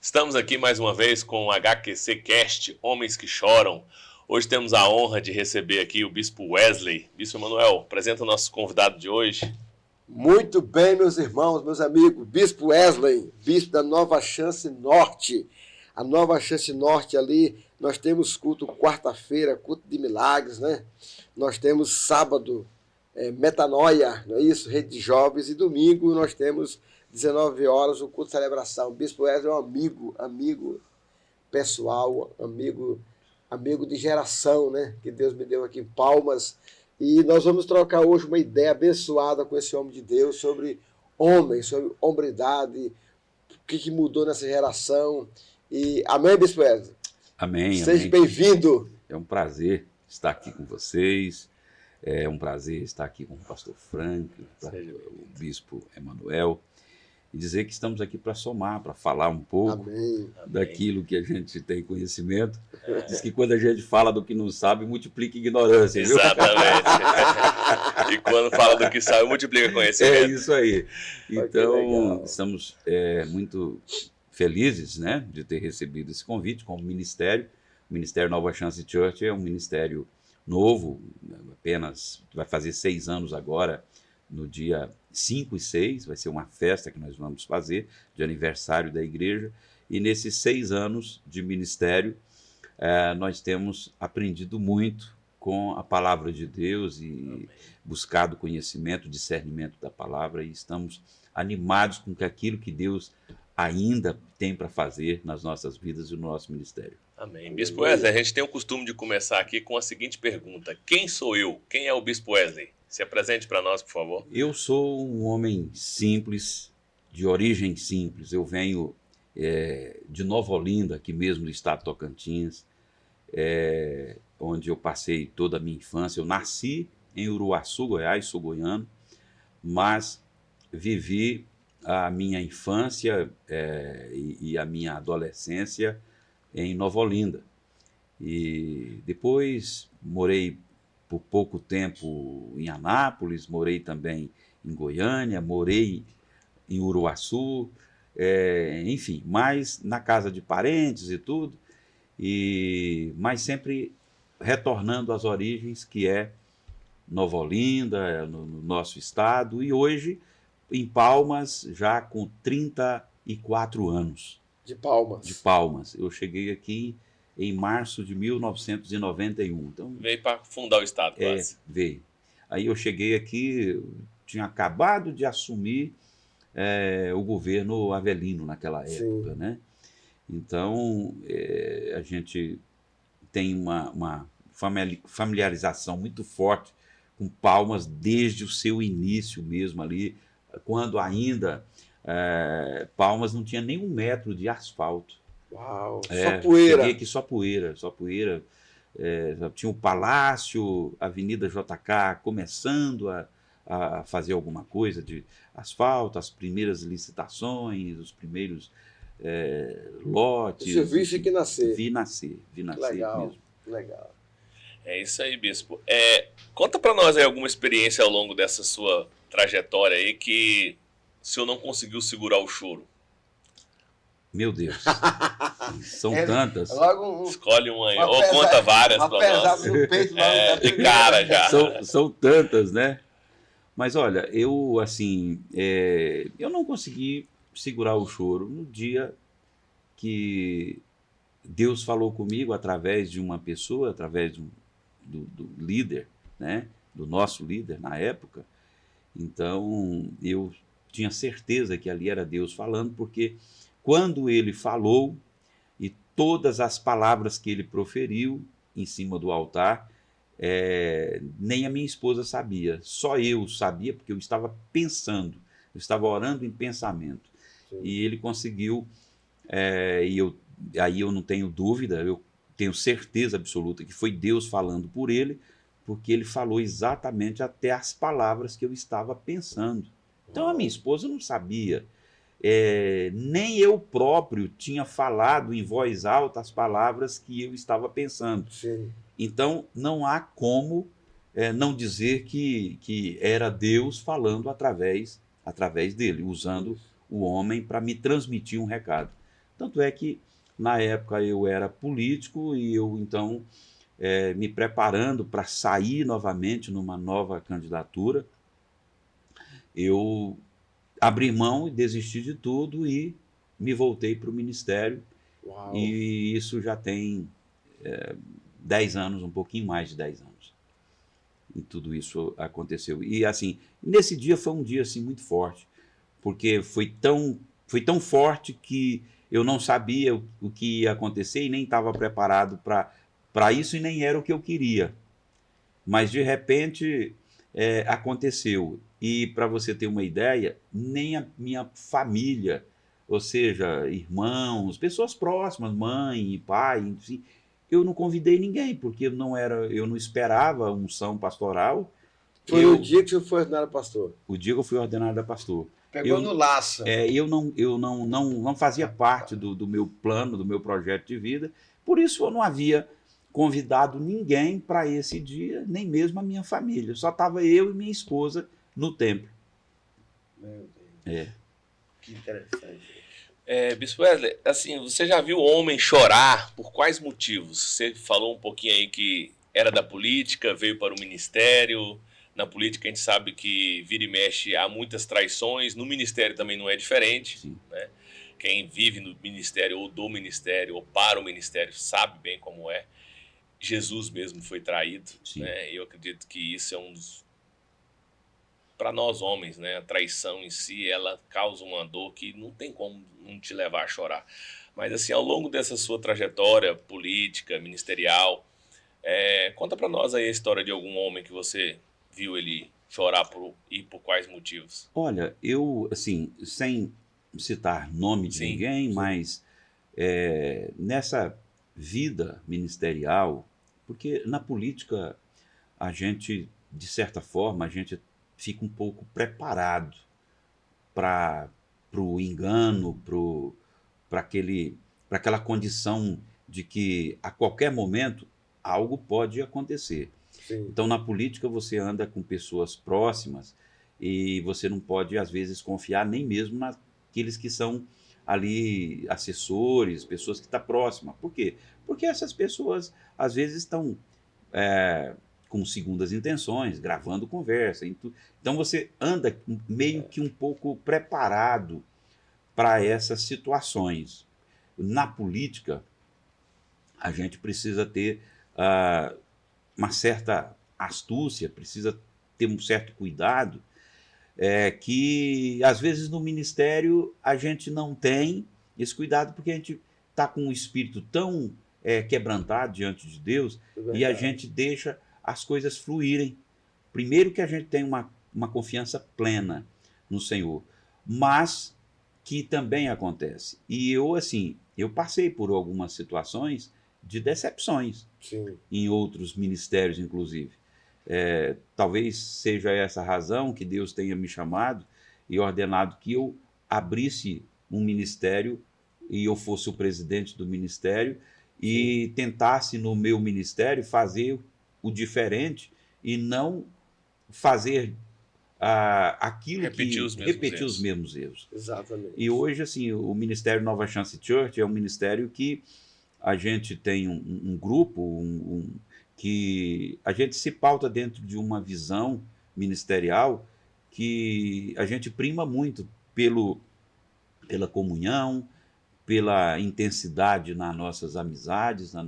Estamos aqui mais uma vez com o HQC Cast, Homens que Choram. Hoje temos a honra de receber aqui o Bispo Wesley. Bispo Emanuel, apresenta o nosso convidado de hoje. Muito bem, meus irmãos, meus amigos. Bispo Wesley, bispo da Nova Chance Norte. A Nova Chance Norte ali, nós temos culto quarta-feira, culto de milagres, né? Nós temos sábado, metanoia, não é isso? Rede de jovens. E domingo nós temos 19 horas o culto de celebração. O Bispo Wesley é um amigo pessoal, amigo de geração, né? Que Deus me deu aqui em Palmas. E nós vamos trocar hoje uma ideia abençoada com esse homem de Deus sobre homens, sobre hombridade, o que mudou nessa geração. E amém, Bispo Wesley? Amém. Seja bem-vindo. É um prazer estar aqui com vocês. É um prazer estar aqui com o pastor Frank, o bispo Emanuel, e dizer que estamos aqui para somar, para falar um pouco daquilo que a gente tem conhecimento. Diz que quando a gente fala do que não sabe, multiplica ignorância. Exatamente. E quando fala do que sabe, multiplica conhecimento. É isso aí. Então, estamos muito felizes, né, de ter recebido esse convite como ministério. O Ministério Nova Chance Church é um ministério novo, apenas vai fazer 6 anos agora, no dia 5 e 6, vai ser uma festa que nós vamos fazer, de aniversário da igreja, e nesses 6 anos de ministério, nós temos aprendido muito com a palavra de Deus e buscado conhecimento, discernimento da palavra, e estamos animados com aquilo que Deus ainda tem para fazer nas nossas vidas e no nosso ministério. Amém. Bispo Wesley, a gente tem o costume de começar aqui com a seguinte pergunta: quem sou eu? Quem é o Bispo Wesley? Se apresente para nós, por favor. Eu sou um homem simples, de origem simples. Eu venho de Nova Olinda, aqui mesmo do estado de Tocantins, onde eu passei toda a minha infância. Eu nasci em Uruaçu, Goiás, sou goiano, mas vivi a minha infância e a minha adolescência em Nova Olinda. E depois morei por pouco tempo em Anápolis, morei também em Goiânia, morei em Uruaçu, enfim, mas na casa de parentes e tudo, mas sempre retornando às origens, que é Nova Olinda, no nosso estado, e hoje em Palmas, já com 34 anos. De Palmas. De Palmas. Eu cheguei aqui em março de 1991. Então, veio para fundar o estado, quase. Veio. Aí eu cheguei aqui, tinha acabado de assumir o governo Avelino naquela época, né? Então, a gente tem uma familiarização muito forte com Palmas desde o seu início mesmo ali, quando ainda Palmas não tinha nem 1 metro de asfalto. Uau, só poeira. Cheguei aqui só poeira. Tinha o Palácio, Avenida JK começando a fazer alguma coisa de asfalto, as primeiras licitações, os primeiros lotes. Você viu isso aqui nascer? Vi nascer legal, mesmo. Legal. É isso aí, Bispo. Conta para nós aí alguma experiência ao longo dessa sua trajetória aí que o senhor não conseguiu segurar o choro. Meu Deus, são tantas. Escolhe uma aí, ou conta várias para nós. No peito, de cara já. São tantas, né? Mas olha, eu assim, eu não consegui segurar o choro no dia que Deus falou comigo através de uma pessoa, através do líder, né? Do nosso líder na época. Então, eu tinha certeza que ali era Deus falando, porque quando ele falou e todas as palavras que ele proferiu em cima do altar, nem a minha esposa sabia, só eu sabia, porque eu estava pensando, eu estava orando em pensamento. Sim. E ele conseguiu, aí eu não tenho dúvida, eu tenho certeza absoluta que foi Deus falando por ele, porque ele falou exatamente até as palavras que eu estava pensando. Então a minha esposa não sabia, nem eu próprio tinha falado em voz alta as palavras que eu estava pensando. Sim. Então não há como não dizer que era Deus falando através dele, usando o homem para me transmitir um recado. Tanto é que, na época, eu era político e eu, então, me preparando para sair novamente numa nova candidatura, eu abri mão e desisti de tudo e me voltei para o ministério. Uau. E isso já tem 10 anos, um pouquinho mais de 10 anos. E tudo isso aconteceu. E assim, nesse dia foi um dia assim, muito forte, porque foi tão forte que eu não sabia o que ia acontecer e nem estava preparado para isso e nem era o que eu queria. Mas de repente aconteceu. E para você ter uma ideia, nem a minha família, ou seja, irmãos, pessoas próximas, mãe e pai, enfim, eu não convidei ninguém, porque eu não esperava a unção pastoral. Foi o dia que você foi ordenado pastor? O dia que eu fui ordenado a pastor. Pegou no laço. Eu não fazia parte do meu plano, do meu projeto de vida, por isso eu não havia convidado ninguém para esse dia, nem mesmo a minha família. Só estava eu e minha esposa no templo. Meu Deus. Que interessante. Bispo Wesley, assim, você já viu homem chorar por quais motivos? Você falou um pouquinho aí que era da política, veio para o ministério. Na política a gente sabe que vira e mexe há muitas traições, no ministério também não é diferente. Sim. Né? Quem vive no ministério ou do ministério ou para o ministério sabe bem como é. Jesus mesmo foi traído, né? Eu acredito que isso é um dos... Para nós homens, né? A traição em si, ela causa uma dor que não tem como não te levar a chorar. Mas assim, ao longo dessa sua trajetória política, ministerial, conta para nós aí a história de algum homem que você viu ele chorar e por quais motivos. Olha, eu, assim, sem citar nome de ninguém, mas nessa vida ministerial, porque na política a gente, de certa forma, a gente fica um pouco preparado para o engano, para aquela condição de que a qualquer momento algo pode acontecer. Sim. Então, na política, você anda com pessoas próximas e você não pode, às vezes, confiar nem mesmo naqueles que são ali assessores, pessoas que estão próximas. Por quê? Porque essas pessoas, às vezes, estão com segundas intenções, gravando conversa. Então, você anda meio que um pouco preparado para essas situações. Na política, a gente precisa ter uma certa astúcia, precisa ter um certo cuidado, que às vezes no ministério a gente não tem esse cuidado porque a gente está com um espírito tão quebrantado diante de Deus e a gente deixa as coisas fluírem. Primeiro que a gente tem uma confiança plena no Senhor, mas que também acontece. E eu passei por algumas situações de decepções. Sim. Em outros ministérios, inclusive. Talvez seja essa a razão que Deus tenha me chamado e ordenado que eu abrisse um ministério e eu fosse o presidente do ministério e tentasse no meu ministério fazer o diferente e não fazer aquilo repetir os mesmos erros. Exatamente. E hoje, assim, o Ministério Nova Chance Church é um ministério que a gente tem um grupo que a gente se pauta dentro de uma visão ministerial que a gente prima muito pela comunhão, pela intensidade nas nossas amizades, no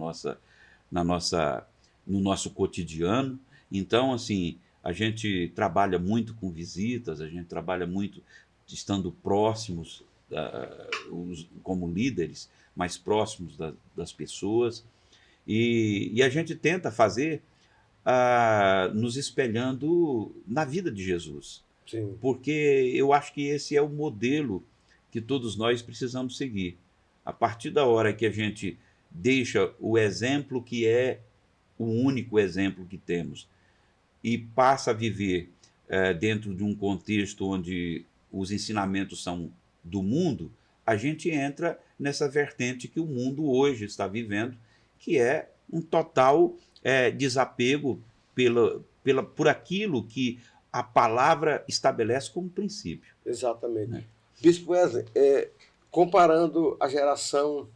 nosso cotidiano. Então, assim, a gente trabalha muito com visitas, a gente trabalha muito estando próximos, como líderes, mais próximos das pessoas, e a gente tenta fazer nos espelhando na vida de Jesus. Sim. Porque eu acho que esse é o modelo que todos nós precisamos seguir. A partir da hora que a gente deixa o exemplo que é o único exemplo que temos e passa a viver dentro de um contexto onde os ensinamentos são do mundo, a gente entra nessa vertente que o mundo hoje está vivendo, que é um total desapego por aquilo que a palavra estabelece como princípio. Exatamente. Né? Bispo Wesley, comparando a geração,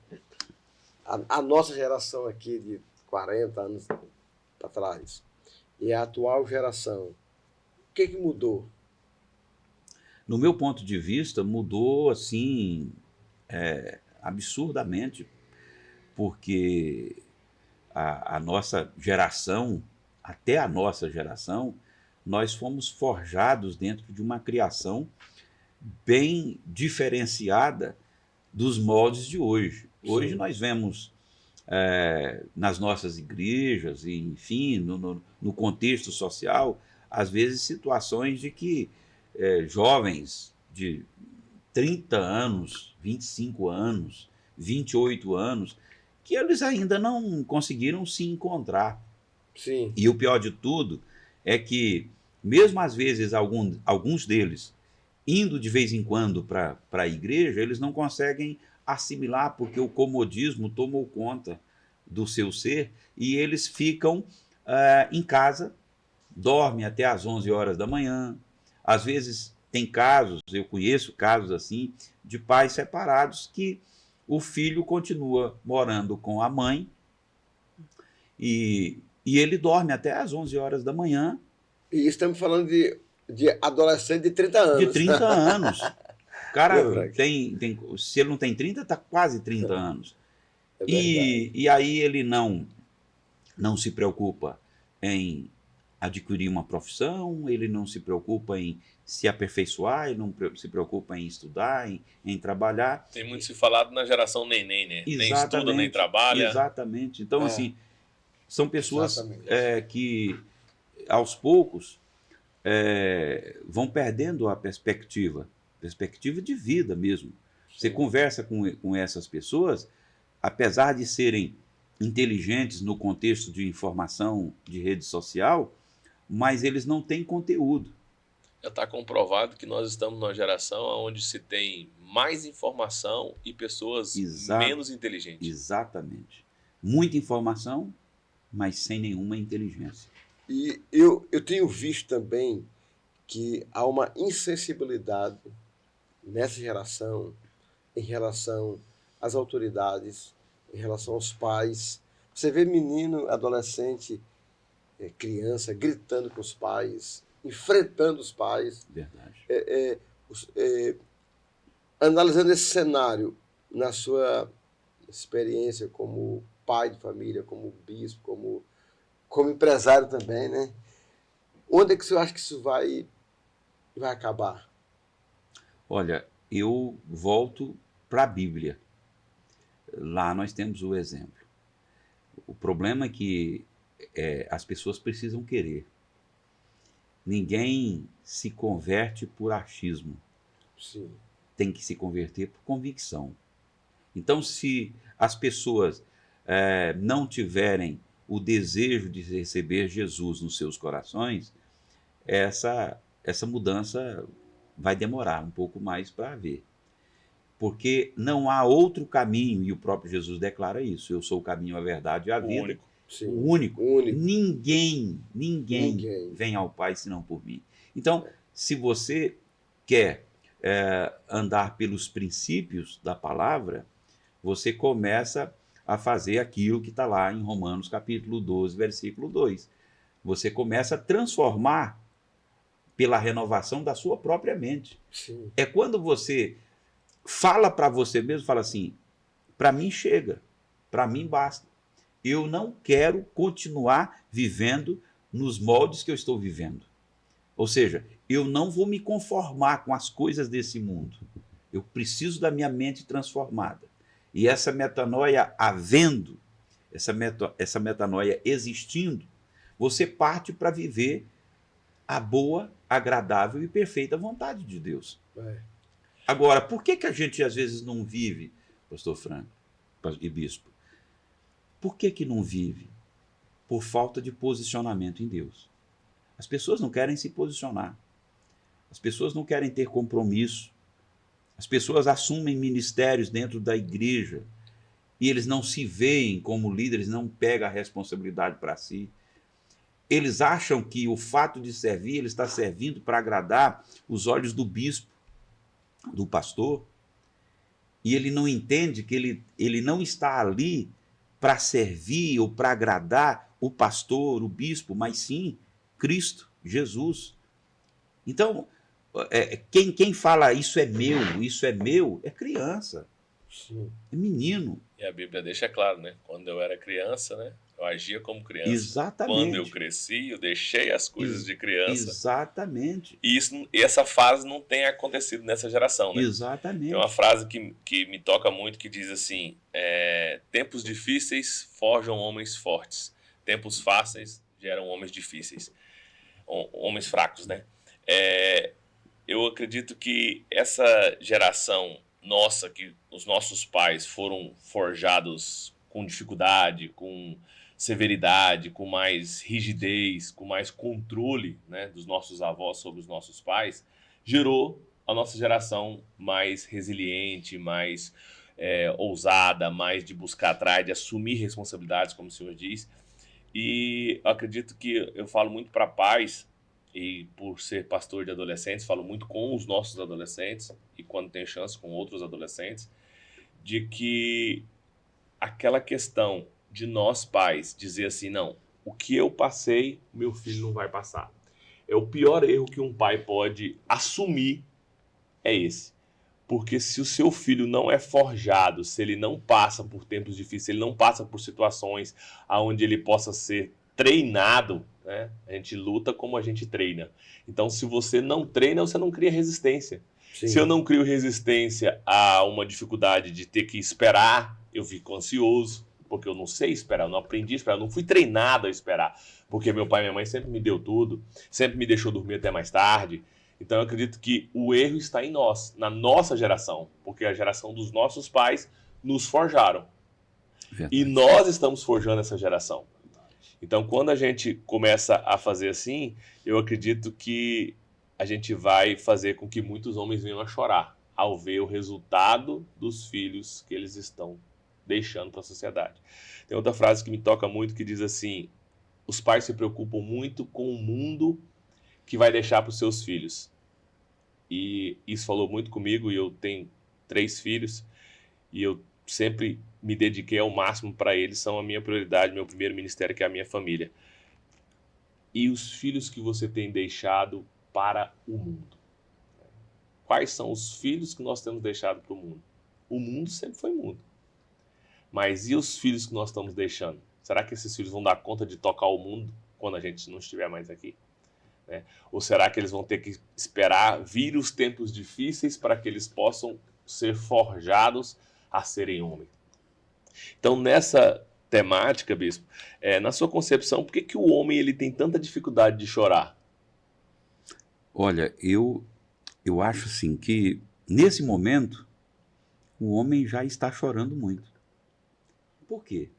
a nossa geração aqui de 40 anos para trás e a atual geração, o que mudou? No meu ponto de vista, mudou assim absurdamente, porque a nossa geração, até a nossa geração, nós fomos forjados dentro de uma criação bem diferenciada dos moldes de hoje. Hoje Sim. nós vemos nas nossas igrejas, e, enfim, no contexto social, às vezes situações de que jovens de 30 anos, 25 anos, 28 anos, que eles ainda não conseguiram se encontrar. Sim. E o pior de tudo é que, mesmo às vezes, alguns deles indo de vez em quando para a igreja, eles não conseguem assimilar, porque o comodismo tomou conta do seu ser e eles ficam em casa, dormem até às 11 horas da manhã. Às vezes tem casos, eu conheço casos assim, de pais separados que o filho continua morando com a mãe e ele dorme até às 11 horas da manhã. E estamos falando de adolescente de 30 anos. De 30 anos. O cara Frank? se ele não tem 30, está quase 30 anos. É verdade. E aí ele não se preocupa em adquirir uma profissão, ele não se preocupa em se aperfeiçoar, ele não se preocupa em estudar, em trabalhar. Tem muito se falado na geração neném, né? Nem estuda, nem trabalha. Exatamente. Então, assim, são pessoas Exatamente. que, aos poucos, vão perdendo a perspectiva de vida mesmo. Você conversa com essas pessoas, apesar de serem inteligentes no contexto de informação de rede social, mas eles não têm conteúdo. Já está comprovado que nós estamos numa geração onde se tem mais informação e pessoas menos inteligentes. Exatamente. Muita informação, mas sem nenhuma inteligência. E eu tenho visto também que há uma insensibilidade nessa geração em relação às autoridades, em relação aos pais. Você vê menino, adolescente, criança gritando com os pais, enfrentando os pais. Verdade. Analisando esse cenário na sua experiência como pai de família, como bispo, como empresário também, né? Onde é que você acha que isso vai acabar? Olha, eu volto para a Bíblia. Lá nós temos o exemplo. O problema é que as pessoas precisam querer. Ninguém se converte por achismo. Sim. Tem que se converter por convicção. Então, se as pessoas não tiverem o desejo de receber Jesus nos seus corações, essa mudança vai demorar um pouco mais para haver. Porque não há outro caminho, e o próprio Jesus declara isso: eu sou o caminho, a verdade e a vida. Único. Sim. O único. Ninguém vem ao Pai senão por mim. Então, se você quer andar pelos princípios da palavra, você começa a fazer aquilo que está lá em Romanos capítulo 12, versículo 2. Você começa a transformar pela renovação da sua própria mente. Sim. É quando você fala para você mesmo, fala assim: para mim chega, para mim basta. Eu não quero continuar vivendo nos moldes que eu estou vivendo. Ou seja, eu não vou me conformar com as coisas desse mundo. Eu preciso da minha mente transformada. E essa metanoia havendo, essa metanoia existindo, você parte para viver a boa, agradável e perfeita vontade de Deus. Agora, por que a gente às vezes não vive, pastor Franco e bispo? Por que não vive? Por falta de posicionamento em Deus. As pessoas não querem se posicionar. As pessoas não querem ter compromisso. As pessoas assumem ministérios dentro da igreja e eles não se veem como líderes, não pegam a responsabilidade para si. Eles acham que o fato de servir, ele está servindo para agradar os olhos do bispo, do pastor. e ele não entende que ele não está ali para servir ou para agradar o pastor, o bispo, mas sim Cristo, Jesus. Então, quem fala isso é meu, é criança, Sim. é menino. E a Bíblia deixa claro, né? Quando eu era criança, né? Eu agia como criança. Exatamente. Quando eu cresci, eu deixei as coisas de criança. Exatamente. E essa fase não tem acontecido nessa geração, né? Exatamente. Tem uma frase que me toca muito que diz assim: tempos difíceis forjam homens fortes, tempos fáceis geram homens difíceis, homens fracos, né? Eu acredito que essa geração nossa, que os nossos pais foram forjados com dificuldade, com severidade, com mais rigidez, com mais controle, né, dos nossos avós sobre os nossos pais, gerou a nossa geração mais resiliente, mais ousada, mais de buscar atrás, de assumir responsabilidades, como o senhor diz. E eu acredito que eu falo muito para pais, e por ser pastor de adolescentes, falo muito com os nossos adolescentes, e quando tem chance com outros adolescentes, de que aquela questão de nós pais dizer assim, não, o que eu passei, meu filho não vai passar. É o pior erro que um pai pode assumir, é esse. Porque se o seu filho não é forjado, se ele não passa por tempos difíceis, se ele não passa por situações onde ele possa ser treinado, né? A gente luta como a gente treina. Então, se você não treina, você não cria resistência. Sim. Se eu não crio resistência a uma dificuldade de ter que esperar, eu fico ansioso, porque eu não sei esperar, eu não aprendi a esperar, eu não fui treinado a esperar. Porque meu pai e minha mãe sempre me deu tudo, sempre me deixou dormir até mais tarde. Então eu acredito que o erro está em nós, na nossa geração, porque a geração dos nossos pais nos forjaram. Verdade. E nós estamos forjando essa geração. Então quando a gente começa a fazer assim, eu acredito que a gente vai fazer com que muitos homens venham a chorar ao ver o resultado dos filhos que eles estão deixando para a sociedade. Tem outra frase que me toca muito que diz assim: os pais se preocupam muito com o mundo que vai deixar para os seus filhos. E isso falou muito comigo, e eu tenho 3 filhos, e eu sempre me dediquei ao máximo para eles, são a minha prioridade, meu primeiro ministério, que é a minha família. E os filhos que você tem deixado para o mundo? Quais são os filhos que nós temos deixado para o mundo? O mundo sempre foi mundo. Mas e os filhos que nós estamos deixando? Será que esses filhos vão dar conta de tocar o mundo quando a gente não estiver mais aqui? Né? Ou será que eles vão ter que esperar vir os tempos difíceis para que eles possam ser forjados a serem homens? Então, nessa temática, bispo, na sua concepção, por que o homem ele tem tanta dificuldade de chorar? Olha, eu acho assim que, nesse momento, o homem já está chorando muito. Por quê?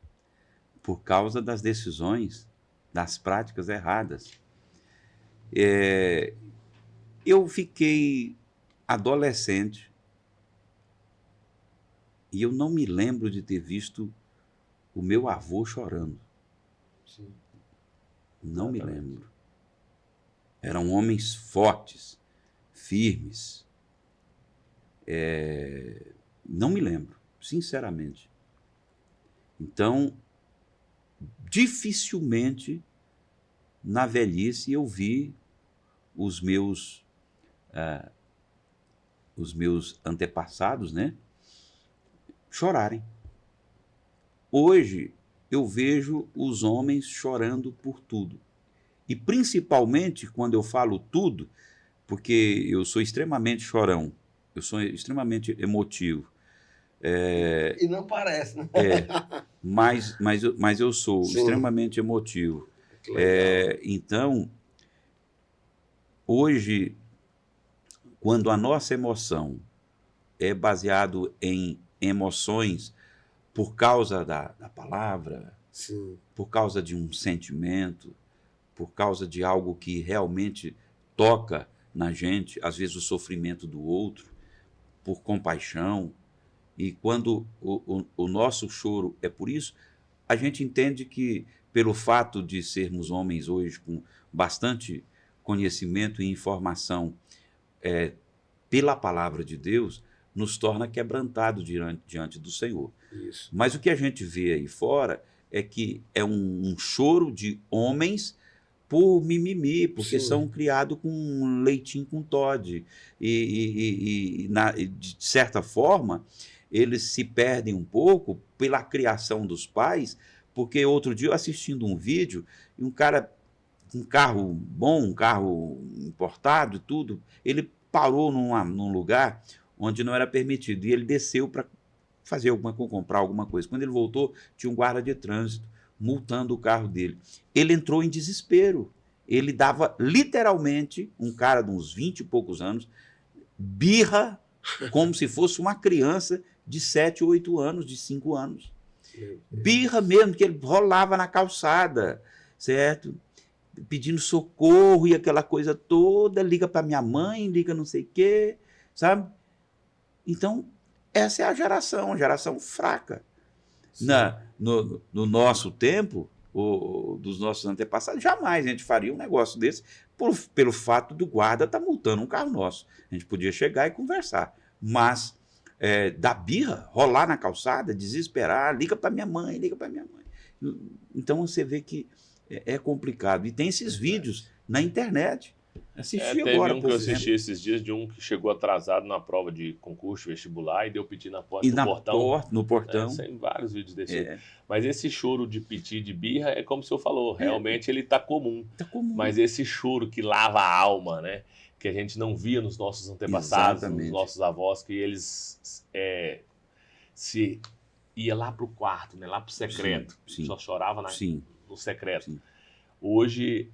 Por causa das decisões, das práticas erradas. Eu fiquei adolescente e eu não me lembro de ter visto o meu avô chorando. Sim. Não me lembro. Eram homens fortes, firmes. Não me lembro, sinceramente. Então, dificilmente na velhice eu vi os meus antepassados, né, chorarem. Hoje eu vejo os homens chorando por tudo. E principalmente quando eu falo tudo, porque eu sou extremamente chorão, eu sou extremamente emotivo. E não parece, né? Mas eu sou Sim. extremamente emotivo. Então, hoje, quando a nossa emoção é baseado em emoções por causa da palavra, Sim. por causa de um sentimento, por causa de algo que realmente toca na gente, às vezes o sofrimento do outro, por compaixão, e quando o nosso choro é por isso, a gente entende que, pelo fato de sermos homens hoje com bastante conhecimento e informação pela palavra de Deus, nos torna quebrantados diante do Senhor. Isso. Mas o que a gente vê aí fora é que é um choro de homens por mimimi, porque Sim. são criados com leitinho com Toddy. E de certa forma, eles se perdem um pouco pela criação dos pais, porque outro dia eu assistindo um vídeo, e um cara, um carro bom, um carro importado e tudo, ele parou num lugar onde não era permitido, e ele desceu para comprar alguma coisa. Quando ele voltou, tinha um guarda de trânsito multando o carro dele. Ele entrou em desespero. Ele dava, literalmente, um cara de uns 20 e poucos anos, birra, como se fosse uma criança de 7, 8 anos, de 5 anos. Birra mesmo, que ele rolava na calçada, certo? Pedindo socorro e aquela coisa toda, liga para minha mãe, liga não sei o quê, sabe? Então, essa é a geração fraca. No nosso tempo, dos nossos antepassados, jamais a gente faria um negócio desse pelo fato do guarda estar multando um carro nosso. A gente podia chegar e conversar. Mas da birra, rolar na calçada, desesperar, liga para minha mãe, liga para minha mãe. Então você vê que é complicado. E tem esses vídeos na internet. Assisti teve agora, um que por eu exemplo. assisti esses dias de um que chegou atrasado na prova de concurso vestibular e deu piti na porta E do portão. no portão. Tem vários vídeos desse. Mas esse choro de piti, de birra, é como o senhor falou, realmente ele tá comum. Tá comum. Mas esse choro que lava a alma, né? Que a gente não via nos nossos antepassados, Exatamente. nos nossos avós, que eles se ia lá pro quarto, né? Lá pro secreto. Sim. Só chorava Sim. no secreto. Sim. Hoje,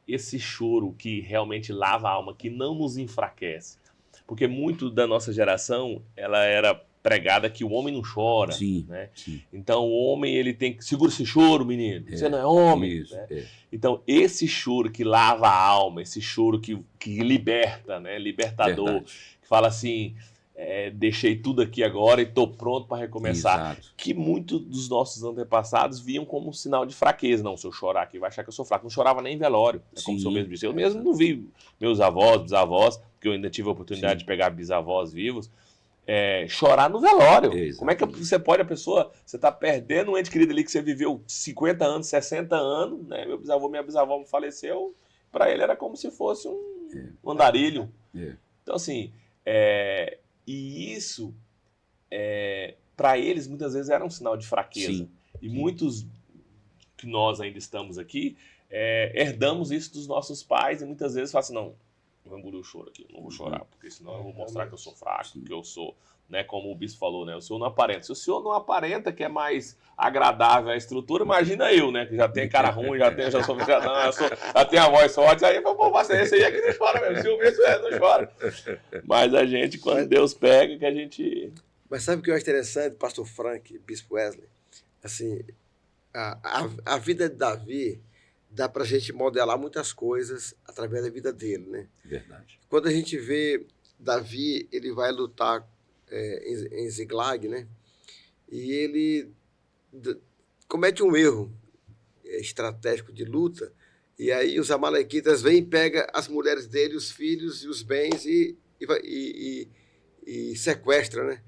esse choro que realmente lava a alma, que não nos enfraquece. Porque muito da nossa geração, ela era pregada que o homem não chora. Sim, né? sim. Então, o homem, ele tem que... Segura esse choro, menino. Você não é homem. Isso, né? Então, esse choro que lava a alma, esse choro que liberta, né? Libertador. Verdade. Que fala assim... deixei tudo aqui agora e estou pronto para recomeçar. Exato. Que muitos dos nossos antepassados viam como um sinal de fraqueza. Não, se eu chorar aqui vai achar que eu sou fraco. Não chorava nem em velório, como o senhor mesmo disse. Eu mesmo não vi meus avós, bisavós, porque eu ainda tive a oportunidade de pegar bisavós vivos, chorar no velório. Exatamente. Como é que você pode, a pessoa, você está perdendo um ente querido ali que você viveu 50 anos, 60 anos, né? Meu bisavô, minha bisavó faleceu, para ele era como se fosse um andarilho. Então, assim, e isso, para eles, muitas vezes era um sinal de fraqueza. Sim. E muitos que nós ainda estamos aqui, herdamos isso dos nossos pais e muitas vezes falam assim, não vou engolir o choro aqui, não vou chorar, porque senão eu vou mostrar que eu sou fraco, que eu sou, né, como o bispo falou, né, o senhor não aparenta. Se o senhor não aparenta que é mais agradável a estrutura, imagina eu, né, que já tem cara ruim, já tenho a voz forte, aí esse aí é que não chora mesmo, se o bispo não chora. Mas a gente, quando Deus pega, que a gente... Mas sabe o que eu acho interessante, pastor Frank, bispo Wesley? Assim, a vida de Davi dá para a gente modelar muitas coisas através da vida dele, né? Verdade. Quando a gente vê Davi, ele vai lutar em Ziklag, né? E ele comete um erro estratégico de luta, e aí os amalequitas vêm e pegam as mulheres dele, os filhos e os bens e sequestra, né?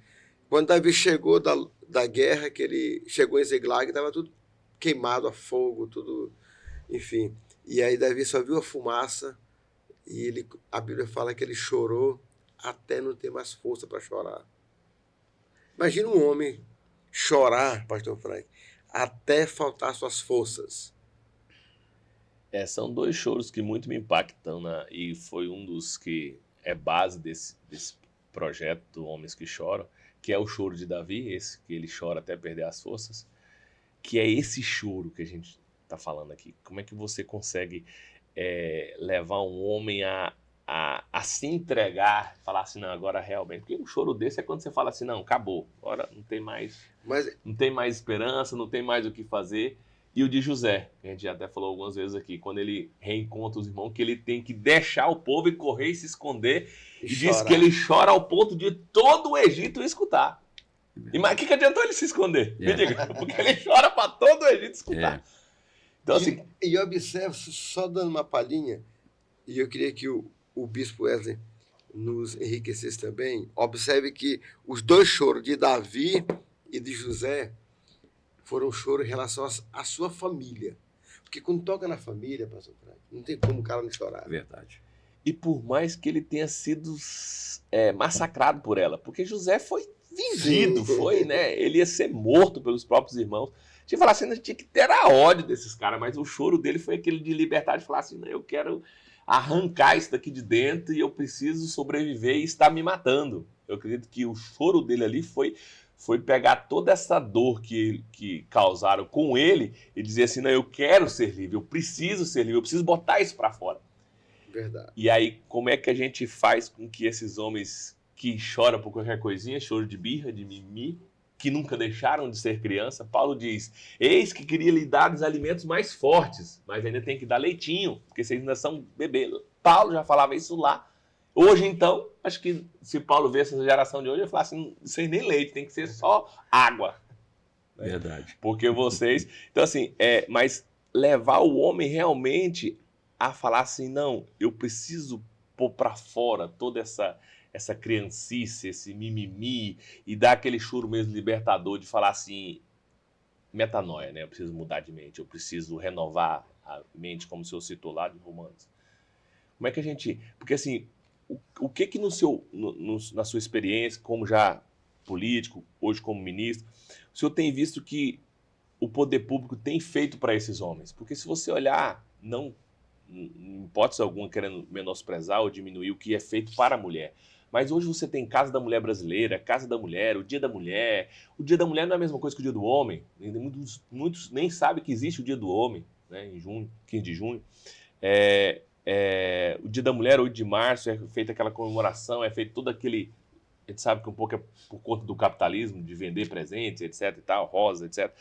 Quando Davi chegou da guerra, que ele chegou em Ziklag, estava tudo queimado a fogo, tudo... Enfim, e aí Davi só viu a fumaça e a Bíblia fala que ele chorou até não ter mais força para chorar. Imagina um homem chorar, pastor Frank, até faltar suas forças. São dois choros que muito me impactam, né? E foi um dos que é base desse projeto do Homens que Choram, que é o choro de Davi, esse que ele chora até perder as forças, que é esse choro que a gente está falando aqui. Como é que você consegue levar um homem a se entregar, falar assim, não, agora realmente, porque um choro desse é quando você fala assim, não, acabou, agora não tem mais esperança, não tem mais o que fazer. E o de José, que a gente já até falou algumas vezes aqui, quando ele reencontra os irmãos, que ele tem que deixar o povo e correr e se esconder, e diz que ele chora ao ponto de todo o Egito escutar. E mas o que adiantou ele se esconder? Me diga, porque ele chora para todo o Egito escutar. Então, assim, e observe, só dando uma palhinha, e eu queria que o bispo Wesley nos enriquecesse também, observe que os dois choros de Davi e de José foram choros em relação à sua família. Porque quando toca na família, pastor Frank, não tem como o cara não chorar. Verdade. E por mais que ele tenha sido massacrado por ela, porque José foi vendido, foi, né? Ele ia ser morto pelos próprios irmãos. Tinha que falar assim, tinha que ter a ódio desses caras, mas o choro dele foi aquele de liberdade, de falar assim, eu quero arrancar isso daqui de dentro e eu preciso sobreviver e está me matando. Eu acredito que o choro dele ali foi pegar toda essa dor que causaram com ele e dizer assim, não, eu quero ser livre, eu preciso ser livre, eu preciso botar isso para fora. Verdade. E aí, como é que a gente faz com que esses homens que choram por qualquer coisinha, choro de birra, de mimimi, que nunca deixaram de ser criança, Paulo diz, eis que queria lhe dar os alimentos mais fortes, mas ainda tem que dar leitinho, porque vocês ainda são bebê. Paulo já falava isso lá. Hoje, então, acho que se Paulo vê essa geração de hoje, ele fala assim, sem nem leite, tem que ser só água. Né? Verdade. Porque vocês... Então, assim, mas levar o homem realmente a falar assim, não, eu preciso pôr para fora toda essa criancice, esse mimimi, e dar aquele choro mesmo libertador de falar assim, metanoia, né? Eu preciso mudar de mente, eu preciso renovar a mente, como o senhor citou lá de Romanos. Como é que a gente... Porque assim, o que na sua experiência, como já político, hoje como ministro, o senhor tem visto que o poder público tem feito para esses homens? Porque se você olhar, não em hipótese alguma querendo menosprezar ou diminuir o que é feito para a mulher, mas hoje você tem Casa da Mulher Brasileira, Casa da Mulher, o Dia da Mulher. O Dia da Mulher não é a mesma coisa que o Dia do Homem. Muitos nem sabem que existe o Dia do Homem, né, em junho, 15 de junho. O Dia da Mulher, 8 de março, é feita aquela comemoração, é feito todo aquele... A gente sabe que um pouco é por conta do capitalismo, de vender presentes, etc e tal, rosa, etc.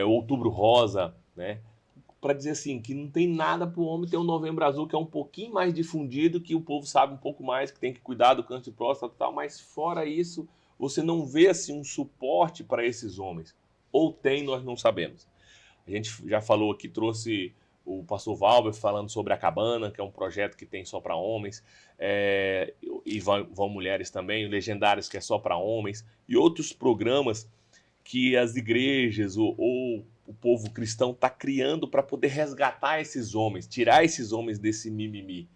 Outubro Rosa, né? Para dizer assim, que não tem nada para o homem ter um Novembro Azul, que é um pouquinho mais difundido, que o povo sabe um pouco mais, que tem que cuidar do câncer de próstata e tal, mas fora isso, você não vê assim um suporte para esses homens. Ou tem, nós não sabemos. A gente já falou aqui, trouxe o pastor Valber falando sobre a Cabana, que é um projeto que tem só para homens, e vão mulheres também, o Legendários, que é só para homens, e outros programas que as igrejas ou o povo cristão está criando para poder resgatar esses homens, tirar esses homens desse mimimi.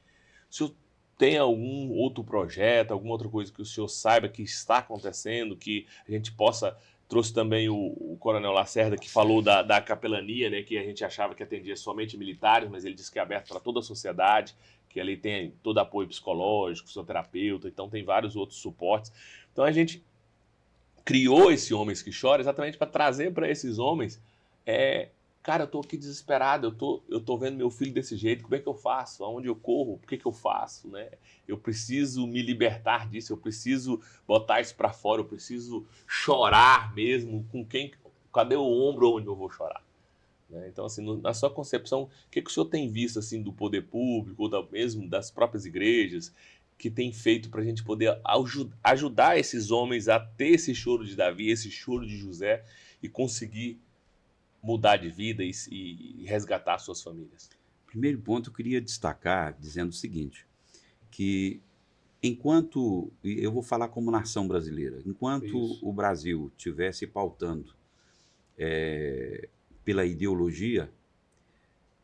O senhor tem algum outro projeto, alguma outra coisa que o senhor saiba que está acontecendo, que a gente possa... Trouxe também o Coronel Lacerda, que falou da capelania, né, que a gente achava que atendia somente militares, mas ele disse que é aberto para toda a sociedade, que ali tem todo apoio psicológico, fisioterapeuta, então tem vários outros suportes. Então a gente criou esse Homens que Choram exatamente para trazer para esses homens, cara, eu tô aqui desesperado, eu tô vendo meu filho desse jeito, como é que eu faço? Aonde eu corro? Por que eu faço? Né? Eu preciso me libertar disso, eu preciso botar isso para fora, eu preciso chorar mesmo, com quem? Cadê o ombro onde eu vou chorar? Né? Então, assim, na sua concepção, o que o senhor tem visto assim, do poder público, ou mesmo das próprias igrejas, que tem feito para a gente poder ajudar esses homens a ter esse choro de Davi, esse choro de José, e conseguir mudar de vida e resgatar suas famílias? Primeiro ponto, eu queria destacar dizendo o seguinte, que enquanto, eu vou falar como nação brasileira, enquanto Isso. o Brasil estivesse pautando pela ideologia,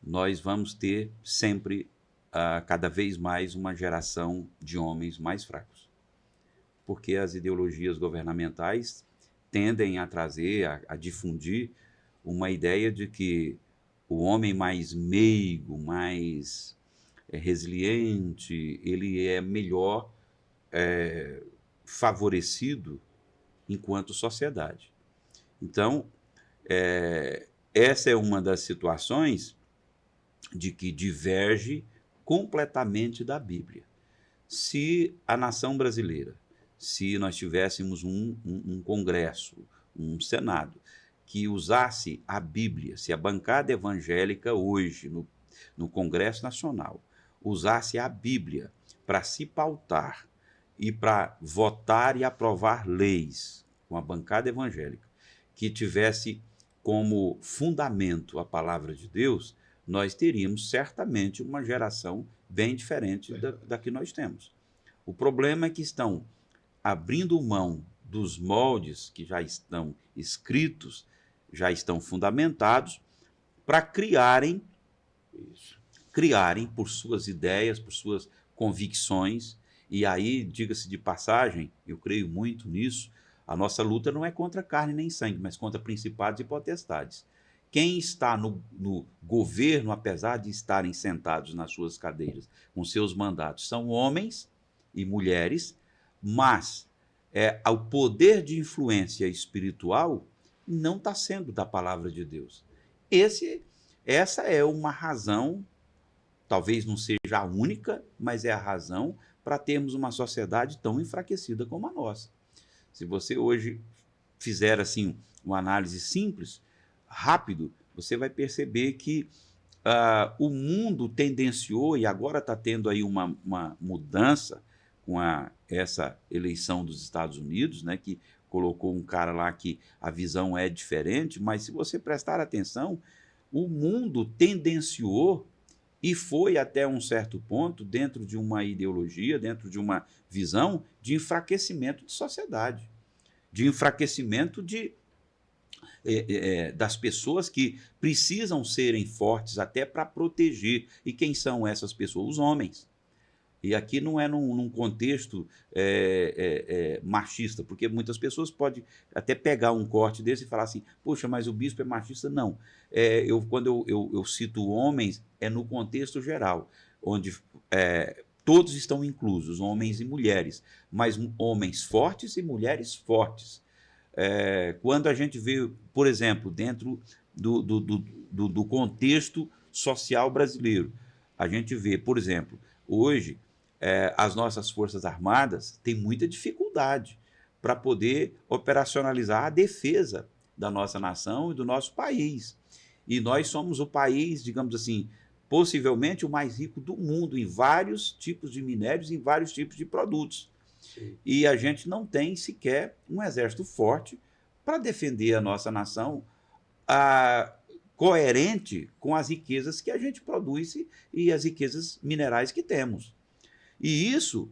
nós vamos ter sempre, cada vez mais, uma geração de homens mais fracos. Porque as ideologias governamentais tendem a trazer, a difundir uma ideia de que o homem mais meigo, mais resiliente, ele é melhor favorecido enquanto sociedade. Então, essa é uma das situações de que diverge completamente da Bíblia. Se a nação brasileira, se nós tivéssemos um Congresso, um Senado, que usasse a Bíblia, se a bancada evangélica hoje, no Congresso Nacional, usasse a Bíblia para se pautar e para votar e aprovar leis com a bancada evangélica, que tivesse como fundamento a palavra de Deus, nós teríamos certamente uma geração bem diferente da que nós temos. O problema é que estão abrindo mão dos moldes que já estão escritos, já estão fundamentados, para criarem por suas ideias, por suas convicções. E aí, diga-se de passagem, eu creio muito nisso, a nossa luta não é contra carne nem sangue, mas contra principados e potestades. Quem está no governo, apesar de estarem sentados nas suas cadeiras com seus mandatos, são homens e mulheres, mas o poder de influência espiritual não está sendo da palavra de Deus. Essa é uma razão, talvez não seja a única, mas é a razão para termos uma sociedade tão enfraquecida como a nossa. Se você hoje fizer assim uma análise simples, rápido, você vai perceber que o mundo tendenciou, e agora está tendo aí uma mudança com essa eleição dos Estados Unidos, né, que colocou um cara lá que a visão é diferente, mas se você prestar atenção, o mundo tendenciou e foi até um certo ponto, dentro de uma ideologia, dentro de uma visão de enfraquecimento de sociedade, de enfraquecimento das pessoas que precisam serem fortes até para proteger. E quem são essas pessoas? Os homens. E aqui não é num contexto machista, porque muitas pessoas podem até pegar um corte desse e falar assim, poxa, mas o bispo é machista. Não. Quando eu cito homens, é no contexto geral, onde todos estão inclusos, homens e mulheres, mas homens fortes e mulheres fortes. Quando a gente vê, por exemplo, dentro do contexto social brasileiro, a gente vê, por exemplo, hoje, as nossas Forças Armadas têm muita dificuldade para poder operacionalizar a defesa da nossa nação e do nosso país. E nós somos o país, digamos assim, possivelmente o mais rico do mundo em vários tipos de minérios, em vários tipos de produtos. Sim. E a gente não tem sequer um exército forte para defender a nossa nação coerente com as riquezas que a gente produz e as riquezas minerais que temos. E isso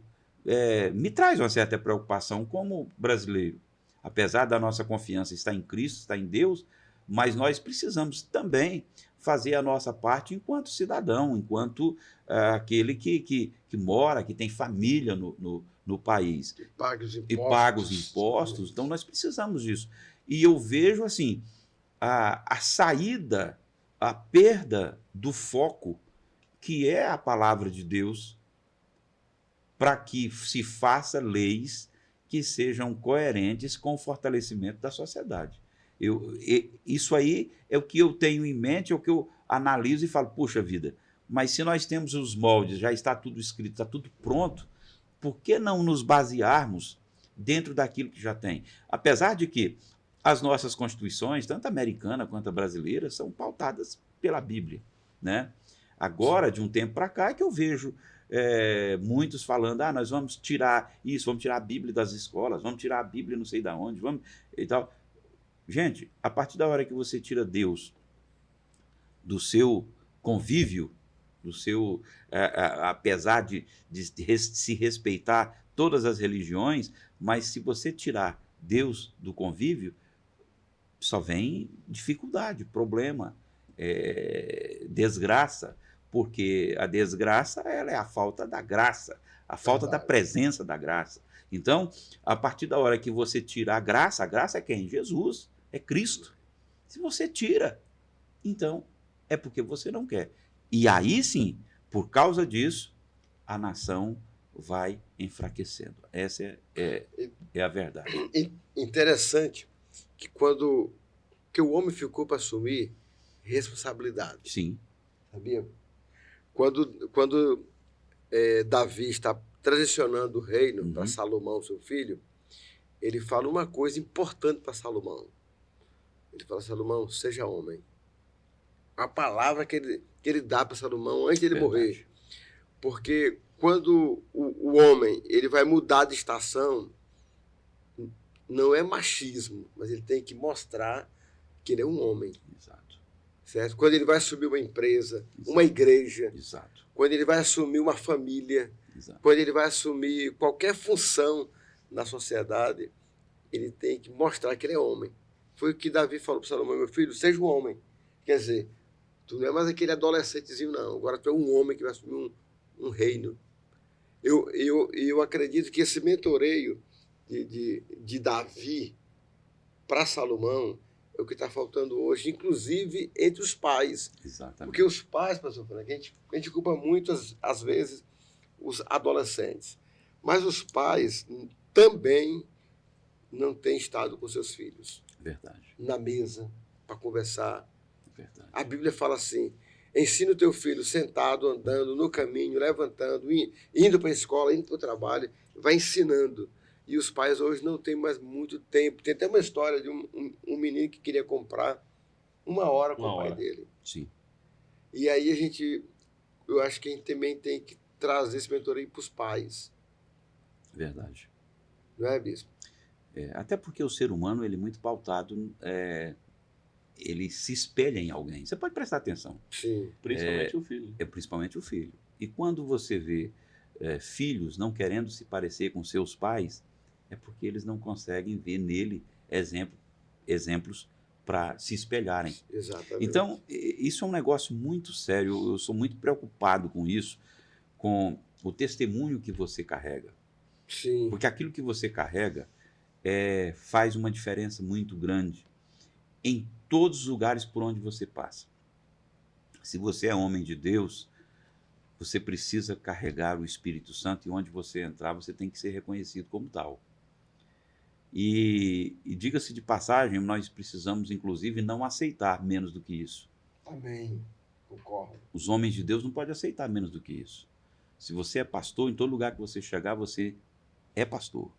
me traz uma certa preocupação como brasileiro. Apesar da nossa confiança estar em Cristo, estar em Deus, mas nós precisamos também fazer a nossa parte enquanto cidadão, enquanto aquele que mora, que tem família no país. E paga os impostos. E paga os impostos. Então, nós precisamos disso. E eu vejo assim, a saída, a perda do foco, que é a palavra de Deus, para que se faça leis que sejam coerentes com o fortalecimento da sociedade. Isso aí é o que eu tenho em mente, é o que eu analiso e falo, puxa vida, mas se nós temos os moldes, já está tudo escrito, está tudo pronto, por que não nos basearmos dentro daquilo que já tem? Apesar de que as nossas constituições, tanto a americana quanto a brasileira, são pautadas pela Bíblia, né? Agora, de um tempo para cá, é que eu vejo muitos falando, nós vamos tirar isso, vamos tirar a Bíblia das escolas, vamos tirar a Bíblia não sei de onde, vamos e tal. Gente, a partir da hora que você tira Deus do seu convívio, do seu, apesar de se respeitar todas as religiões, mas se você tirar Deus do convívio, só vem dificuldade, problema, desgraça, porque a desgraça ela é a falta da graça, a falta da presença da graça. Então, a partir da hora que você tira a graça é quem? Jesus, é Cristo. Se você tira, então é porque você não quer. E aí sim, por causa disso, a nação vai enfraquecendo. Essa é a verdade. Interessante que que o homem ficou para assumir responsabilidade. Sim. Sabia? Quando Davi está transicionando o reino para Salomão, seu filho, ele fala uma coisa importante para Salomão. Ele fala, Salomão, seja homem. A palavra que ele dá para Salomão antes de ele morrer. Porque quando o homem ele vai mudar de estação, não é machismo, mas ele tem que mostrar que ele é um homem. Exato. Certo? Quando ele vai assumir uma empresa, uma igreja, Exato. quando ele vai assumir uma família, Exato. Quando ele vai assumir qualquer função na sociedade, ele tem que mostrar que ele é homem. Foi o que Davi falou para Salomão: meu filho, seja um homem. Quer dizer, tu não é mais aquele adolescentezinho, não. Agora tu é um homem que vai assumir um reino. Eu acredito que esse mentoreio de Davi para Salomão é o que está faltando hoje, inclusive entre os pais. Exatamente. Porque os pais, pastor Frank, a gente culpa muito, às vezes, os adolescentes. Mas os pais também não têm estado com seus filhos. Verdade. Na mesa, para conversar. Verdade. A Bíblia fala assim: ensina o teu filho sentado, andando, no caminho, levantando, indo para a escola, indo para o trabalho, vai ensinando. E os pais hoje não têm mais muito tempo. Tem até uma história de um menino que queria comprar 1 hora com o pai dele. Sim. E aí eu acho que a gente também tem que trazer esse mentoreio para os pais. Verdade. Não é, bispo? Até porque o ser humano, ele é muito pautado, ele se espelha em alguém. Você pode prestar atenção. Sim. Principalmente o filho. Principalmente o filho. E quando você vê filhos não querendo se parecer com seus pais, é porque eles não conseguem ver nele exemplos para se espelharem. Exatamente. Então, isso é um negócio muito sério. Eu sou muito preocupado com isso, com o testemunho que você carrega. Sim. Porque aquilo que você carrega faz uma diferença muito grande em todos os lugares por onde você passa. Se você é homem de Deus, você precisa carregar o Espírito Santo, e onde você entrar, você tem que ser reconhecido como tal. E diga-se de passagem, nós precisamos, inclusive, não aceitar menos do que isso. Amém. Concordo. Os homens de Deus não podem aceitar menos do que isso. Se você é pastor, em todo lugar que você chegar, você é pastor.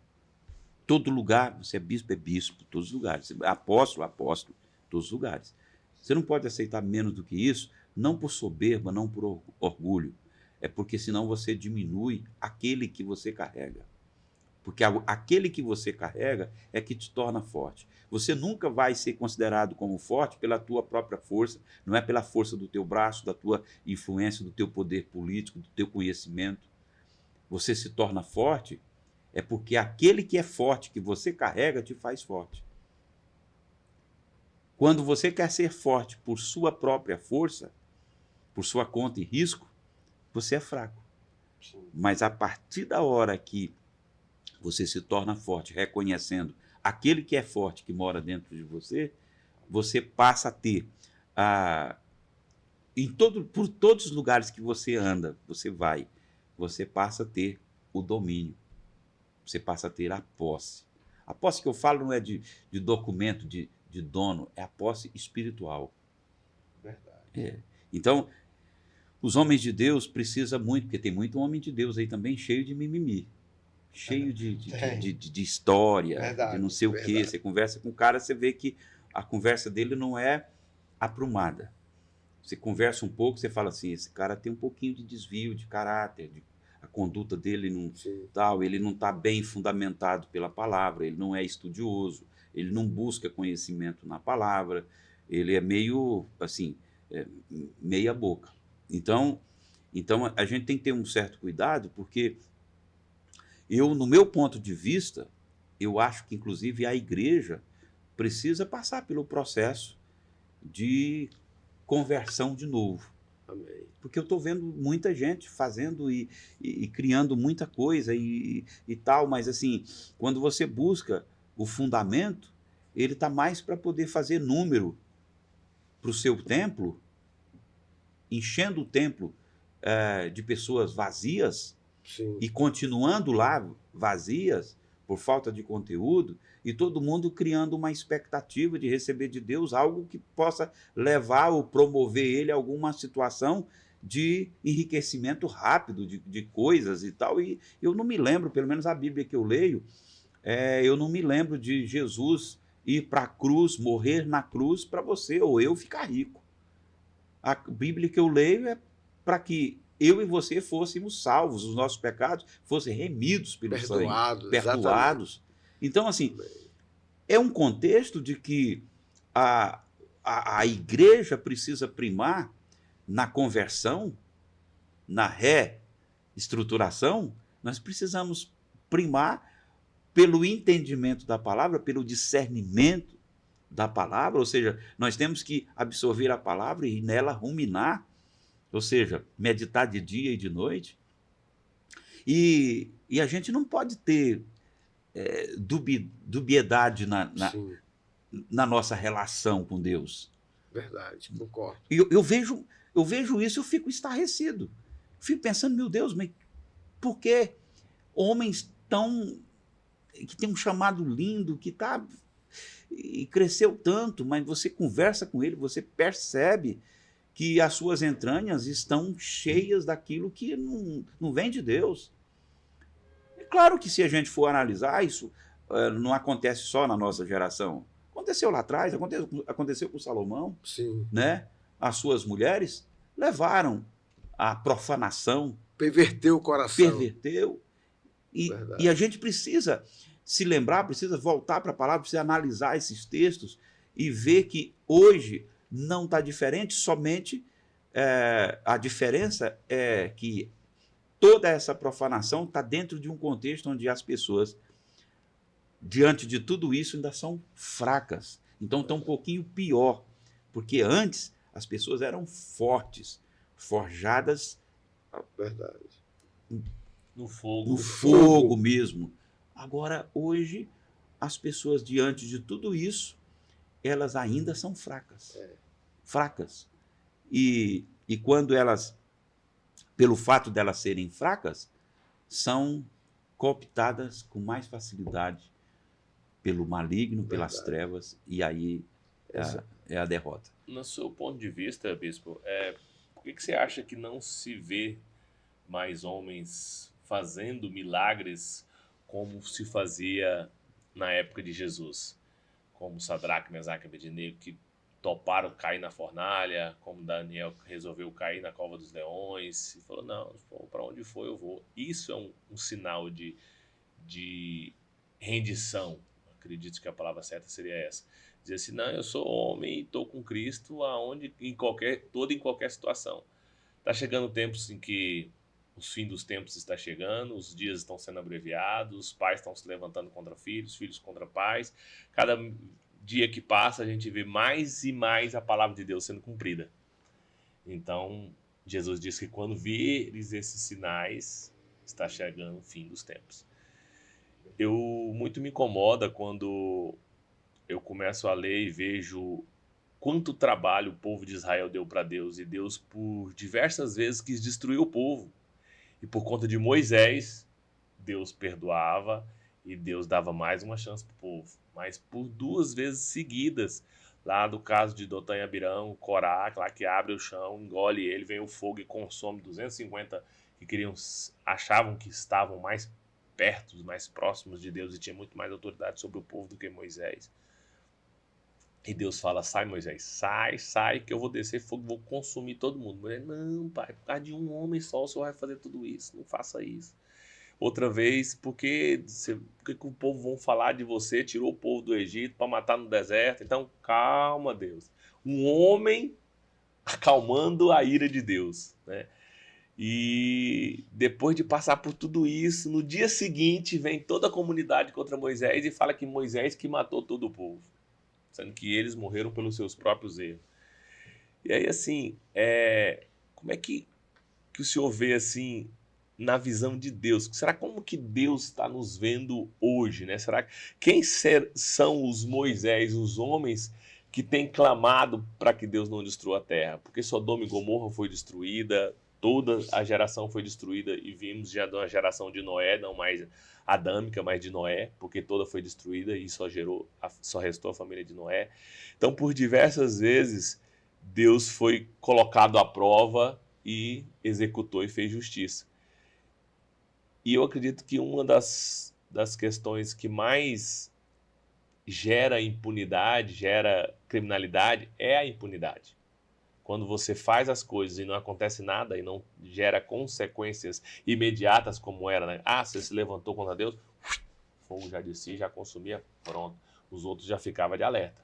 Todo lugar, você é bispo, todos os lugares. Você é apóstolo, todos os lugares. Você não pode aceitar menos do que isso, não por soberba, não por orgulho. É porque senão você diminui aquele que você carrega. Porque aquele que você carrega é que te torna forte. Você nunca vai ser considerado como forte pela tua própria força, não é pela força do teu braço, da tua influência, do teu poder político, do teu conhecimento. Você se torna forte é porque aquele que é forte, que você carrega, te faz forte. Quando você quer ser forte por sua própria força, por sua conta e risco, você é fraco. Sim. Mas a partir da hora que você se torna forte, reconhecendo aquele que é forte, que mora dentro de você, você passa a ter, por todos os lugares que você anda, você passa a ter o domínio, você passa a ter a posse. A posse que eu falo não é de documento, de dono, é a posse espiritual. Verdade. Então, os homens de Deus precisam muito, porque tem muito homem de Deus aí também cheio de mimimi. Cheio de história, Verdade, de não sei o quê. Você conversa com o cara, você vê que a conversa dele não é aprumada. Você conversa um pouco, você fala assim, esse cara tem um pouquinho de desvio de caráter, a conduta dele ele não está bem fundamentado pela palavra, ele não é estudioso, ele não busca conhecimento na palavra, ele é meio, assim, meia boca. Então, a gente tem que ter um certo cuidado, porque no meu ponto de vista, eu acho que, inclusive, a igreja precisa passar pelo processo de conversão de novo. Amém. Porque eu estou vendo muita gente fazendo e criando muita coisa e tal, mas, assim, quando você busca o fundamento, ele está mais para poder fazer número para o seu templo, enchendo o templo de pessoas vazias, Sim. e continuando lá vazias por falta de conteúdo, e todo mundo criando uma expectativa de receber de Deus algo que possa levar ou promover ele a alguma situação de enriquecimento rápido de coisas e tal. E eu não me lembro, pelo menos a Bíblia que eu leio, eu não me lembro de Jesus ir para a cruz, morrer na cruz para você ou eu ficar rico. A Bíblia que eu leio é para que eu e você fôssemos salvos, os nossos pecados fossem remidos pelo sangue, perdoados. Então, assim, é um contexto de que a igreja precisa primar na conversão, na estruturação, nós precisamos primar pelo entendimento da palavra, pelo discernimento da palavra, ou seja, nós temos que absorver a palavra e nela ruminar, ou seja, meditar de dia e de noite. E a gente não pode ter dubiedade Sim, na nossa relação com Deus. verdade, concordo. Eu vejo isso e eu fico estarrecido. Fico pensando, meu Deus, mas por que homens que tem um chamado lindo, que e cresceu tanto, mas você conversa com ele, você percebe que as suas entranhas estão cheias daquilo que não vem de Deus. É claro que se a gente for analisar, isso não acontece só na nossa geração. Aconteceu lá atrás, aconteceu com Salomão, Sim. né? As suas mulheres levaram a profanação, Perverteu o coração. perverteu. E a gente precisa se lembrar, precisa voltar para a palavra, precisa analisar esses textos e ver que hoje não está diferente, somente a diferença é que toda essa profanação está dentro de um contexto onde as pessoas, diante de tudo isso, ainda são fracas. Então está um pouquinho pior, porque antes as pessoas eram fortes, forjadas Verdade. No fogo. no fogo mesmo. Agora, hoje, as pessoas, diante de tudo isso, elas ainda são fracas. Fracas. E quando elas, pelo fato de elas serem fracas, são cooptadas com mais facilidade pelo maligno, pelas trevas, e aí é a derrota. No seu ponto de vista, Bispo, por que você acha que não se vê mais homens fazendo milagres como se fazia na época de Jesus? Como Sadraque, Mesaque e Abednego, que toparam cair na fornalha, como Daniel resolveu cair na cova dos leões, e falou, não, para onde for eu vou. Isso é um sinal de rendição. Acredito que a palavra certa seria essa. Dizer assim, não, eu sou homem e estou com Cristo em qualquer situação. Está chegando tempos em que os fim dos tempos está chegando, os dias estão sendo abreviados, os pais estão se levantando contra filhos, filhos contra pais. Cada dia que passa, a gente vê mais e mais a palavra de Deus sendo cumprida. Então, Jesus disse que quando vires esses sinais, está chegando o fim dos tempos. Muito me incomoda quando eu começo a ler e vejo quanto trabalho o povo de Israel deu para Deus, e Deus por diversas vezes quis destruir o povo. E por conta de Moisés, Deus perdoava e Deus dava mais uma chance para o povo. Mas por 2 vezes seguidas, lá do caso de Dotã e Abirão, Corá, lá que abre o chão, engole ele, vem o fogo e consome 250 que achavam que estavam mais perto, mais próximos de Deus e tinha muito mais autoridade sobre o povo do que Moisés. E Deus fala, sai Moisés, sai, que eu vou descer fogo, vou consumir todo mundo. Moisés, não pai, por causa de um homem só o senhor vai fazer tudo isso, não faça isso. Outra vez, porque o povo vão falar de você, tirou o povo do Egito para matar no deserto. Então, calma, Deus. Um homem acalmando a ira de Deus, né? E depois de passar por tudo isso, no dia seguinte vem toda a comunidade contra Moisés e fala que Moisés que matou todo o povo, sendo que eles morreram pelos seus próprios erros. E aí, assim, como é que o senhor vê, assim, na visão de Deus? Será como que Deus está nos vendo hoje, né? Será quem são os Moisés, os homens que têm clamado para que Deus não destrua a terra? Porque Sodoma e Gomorra foi destruída, toda a geração foi destruída, e vimos já de uma geração de Noé, não mais adâmica, mas de Noé, porque toda foi destruída e só restou a família de Noé. Então, por diversas vezes, Deus foi colocado à prova e executou e fez justiça. E eu acredito que uma das questões que mais gera impunidade, gera criminalidade, é a impunidade. Quando você faz as coisas e não acontece nada e não gera consequências imediatas como era, né? Você se levantou contra Deus, fogo já descia, já consumia, pronto. Os outros já ficavam de alerta.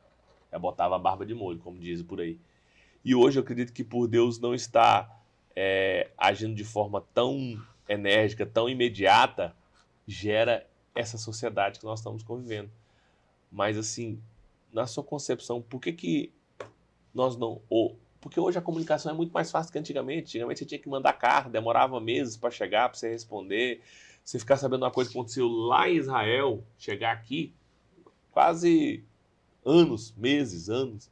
Já botava a barba de molho, como dizem por aí. E hoje eu acredito que por Deus não estar agindo de forma tão enérgica, tão imediata, gera essa sociedade que nós estamos convivendo. Mas, assim, na sua concepção, por que nós não... Porque hoje a comunicação é muito mais fácil que antigamente. Antigamente você tinha que mandar carta, demorava meses para chegar, para você responder. Você ficar sabendo uma coisa que aconteceu lá em Israel, chegar aqui, quase anos, meses, anos.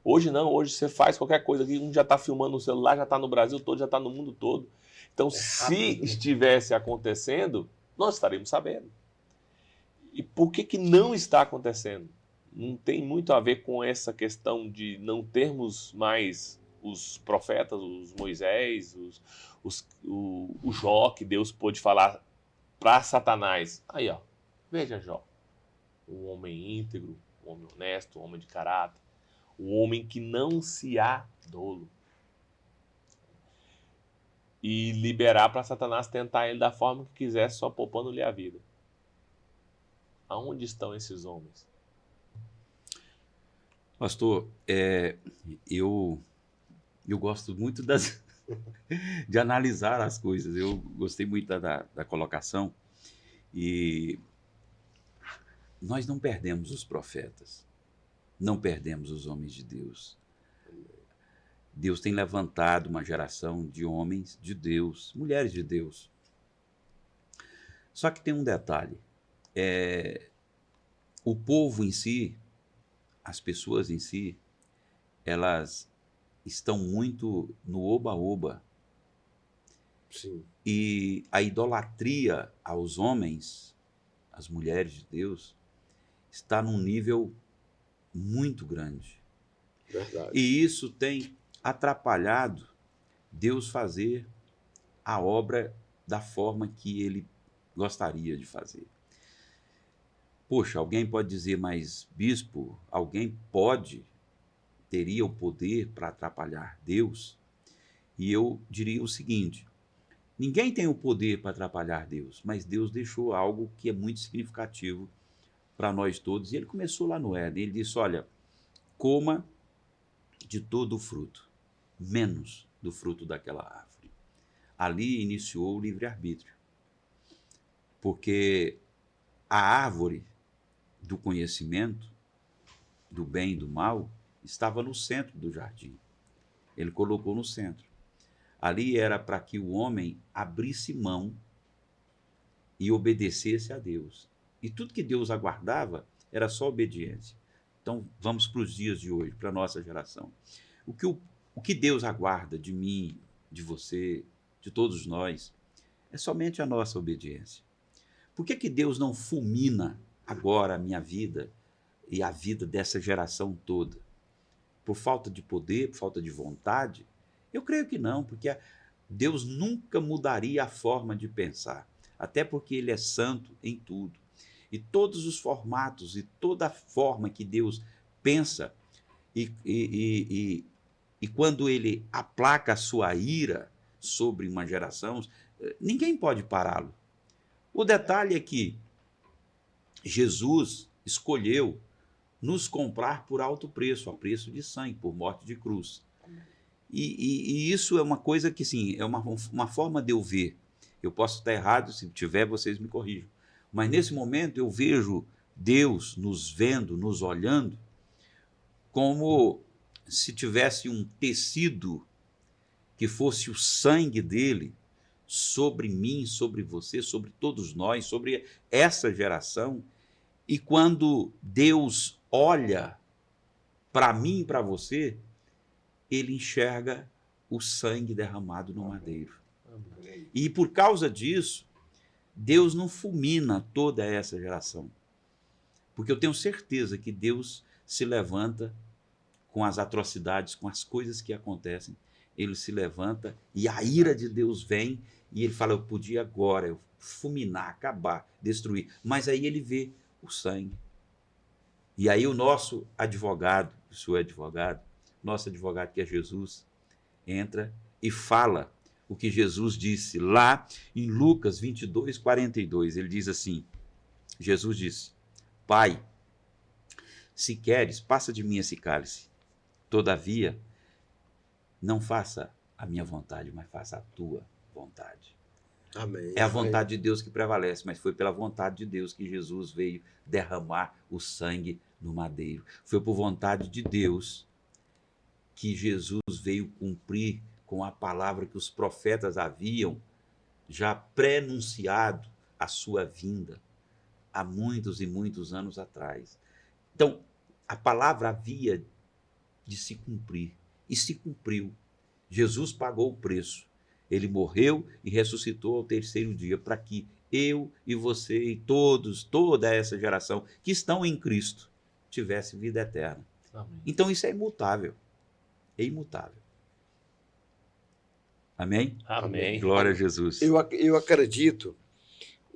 Hoje não, hoje você faz qualquer coisa aqui, um já está filmando no celular, já está no Brasil todo, já está no mundo todo. Então, se estivesse acontecendo, nós estaremos sabendo. E por que não está acontecendo? Não tem muito a ver com essa questão de não termos mais os profetas, os Moisés, o Jó, que Deus pôde falar para Satanás. Aí, ó, veja Jó, um homem íntegro, um homem honesto, um homem de caráter, um homem que não se há dolo. E liberar para Satanás tentar ele da forma que quiser, só poupando-lhe a vida. Aonde estão esses homens? Pastor, eu gosto muito de analisar as coisas. Eu gostei muito da colocação. E nós não perdemos os profetas, não perdemos os homens de Deus. Deus tem levantado uma geração de homens de Deus, mulheres de Deus. Só que tem um detalhe. O povo em si, as pessoas em si, elas estão muito no oba-oba. Sim. E a idolatria aos homens, às mulheres de Deus, está num nível muito grande. Verdade. E isso tem atrapalhado Deus fazer a obra da forma que ele gostaria de fazer. Poxa, alguém pode dizer, mas bispo, alguém teria o poder para atrapalhar Deus? E eu diria o seguinte: ninguém tem o poder para atrapalhar Deus, mas Deus deixou algo que é muito significativo para nós todos. E ele começou lá no Éden. Ele disse: olha, coma de todo o fruto, menos do fruto daquela árvore. Ali iniciou o livre-arbítrio. Porque a árvore do conhecimento, do bem e do mal, estava no centro do jardim. Ele colocou no centro. Ali era para que o homem abrisse mão e obedecesse a Deus. E tudo que Deus aguardava era só obediência. Então, vamos para os dias de hoje, para a nossa geração. O que Deus aguarda de mim, de você, de todos nós, é somente a nossa obediência. Por que Deus não fulmina agora a minha vida e a vida dessa geração toda? Por falta de poder, por falta de vontade? Eu creio que não, porque Deus nunca mudaria a forma de pensar, até porque Ele é santo em tudo. E todos os formatos e toda a forma que Deus pensa, e quando Ele aplaca a sua ira sobre uma geração, ninguém pode pará-lo. O detalhe é que Jesus escolheu nos comprar por alto preço, a preço de sangue, por morte de cruz. E isso é uma coisa que, sim, é uma forma de eu ver. Eu posso estar errado, se tiver, vocês me corrijam. Mas nesse momento eu vejo Deus nos vendo, nos olhando, como se tivesse um tecido que fosse o sangue dele sobre mim, sobre você, sobre todos nós, sobre essa geração. E quando Deus olha para mim e para você, ele enxerga o sangue derramado no madeiro. E por causa disso, Deus não fulmina toda essa geração. Porque eu tenho certeza que Deus se levanta com as atrocidades, com as coisas que acontecem. Ele se levanta e a ira de Deus vem e ele fala: eu podia agora eu fulminar, acabar, destruir. Mas aí ele vê o sangue. E aí o nosso advogado, o seu advogado, nosso advogado que é Jesus, entra e fala o que Jesus disse lá em Lucas 22, 42. Ele diz assim, Jesus disse: Pai, se queres, passa de mim esse cálice. Todavia, não faça a minha vontade, mas faça a tua vontade. Amém. É a vontade de Deus que prevalece, mas foi pela vontade de Deus que Jesus veio derramar o sangue no madeiro. Foi por vontade de Deus que Jesus veio cumprir com a palavra que os profetas haviam já prenunciado a sua vinda há muitos e muitos anos atrás. Então, a palavra havia de se cumprir e se cumpriu. Jesus pagou o preço. Ele morreu e ressuscitou ao terceiro dia para que eu e você e todos, toda essa geração que estão em Cristo, tivesse vida eterna. Amém. Então isso é imutável. É imutável. Amém? Amém. Glória a Jesus. Eu acredito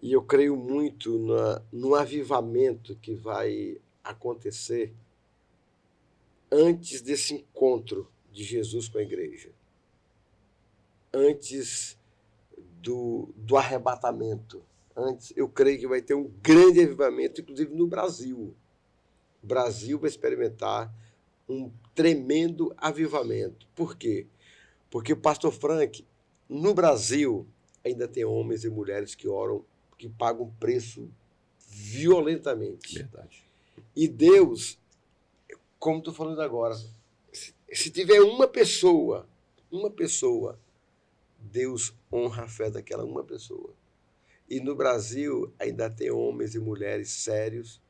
e eu creio muito no avivamento que vai acontecer antes desse encontro de Jesus com a igreja. Antes do arrebatamento. Antes, eu creio que vai ter um grande avivamento, inclusive no Brasil. O Brasil vai experimentar um tremendo avivamento. Por quê? Porque o pastor Frank, no Brasil, ainda tem homens e mulheres que oram, que pagam preço violentamente. Verdade. E Deus, como estou falando agora, se tiver uma pessoa, Deus honra a fé daquela uma pessoa. E no Brasil ainda tem homens e mulheres sérios,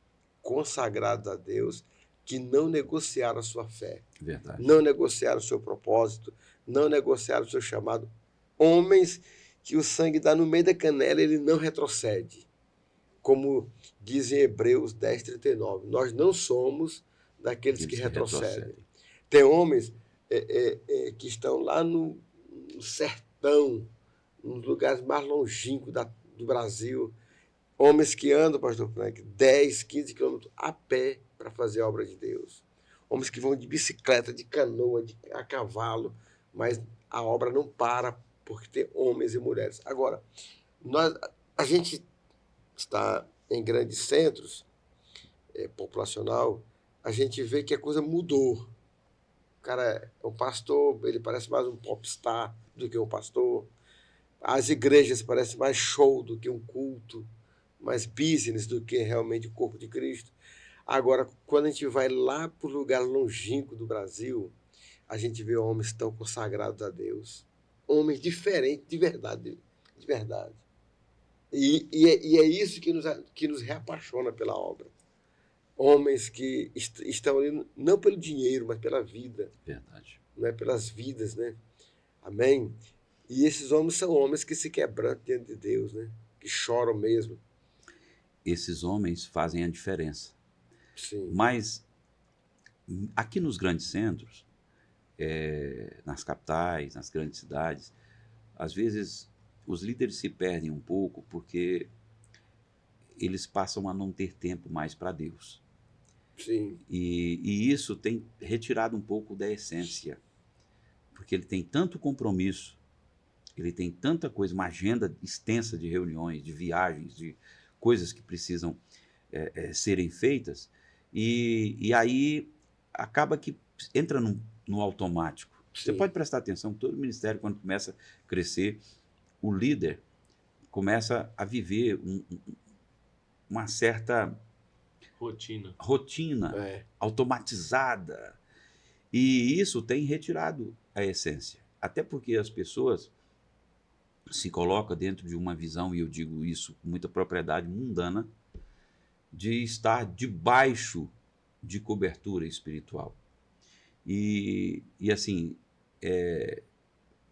consagrados a Deus, que não negociaram a sua fé. Verdade. Não negociaram o seu propósito, não negociaram o seu chamado. Homens que o sangue dá no meio da canela, ele não retrocede. Como diz em Hebreus 10:39, nós não somos daqueles que retrocedem. Tem homens que estão lá no sertão, nos lugares mais longínquos do Brasil, homens que andam, pastor Frank, 10, 15 quilômetros a pé para fazer a obra de Deus. Homens que vão de bicicleta, de canoa, a cavalo, mas a obra não para, porque tem homens e mulheres. Agora, a gente está em grandes centros populacional, a gente vê que a coisa mudou. O cara é um pastor, ele parece mais um popstar do que um pastor. As igrejas parecem mais show do que um culto, mais business do que realmente o corpo de Cristo. Agora, quando a gente vai lá para o lugar longínquo do Brasil, a gente vê homens tão consagrados a Deus. Homens diferentes de verdade. De verdade. E é isso que nos reapaixona pela obra. Homens que estão ali não pelo dinheiro, mas pela vida. Verdade. Não é pelas vidas, né? Amém? E esses homens são homens que se quebrantam diante de Deus, né? Que choram mesmo. Esses homens fazem a diferença. Sim. Mas aqui nos grandes centros, nas capitais, nas grandes cidades, às vezes os líderes se perdem um pouco porque eles passam a não ter tempo mais para Deus. Sim. E isso tem retirado um pouco da essência, porque ele tem tanto compromisso, ele tem tanta coisa, uma agenda extensa de reuniões, de viagens, de coisas que precisam serem feitas, e aí acaba que entra no automático. Sim. Você pode prestar atenção que todo ministério, quando começa a crescer, o líder começa a viver uma certa rotina automatizada, e isso tem retirado a essência, até porque as pessoas se colocam dentro de uma visão, e eu digo isso com muita propriedade, mundana, de estar debaixo de cobertura espiritual. E assim,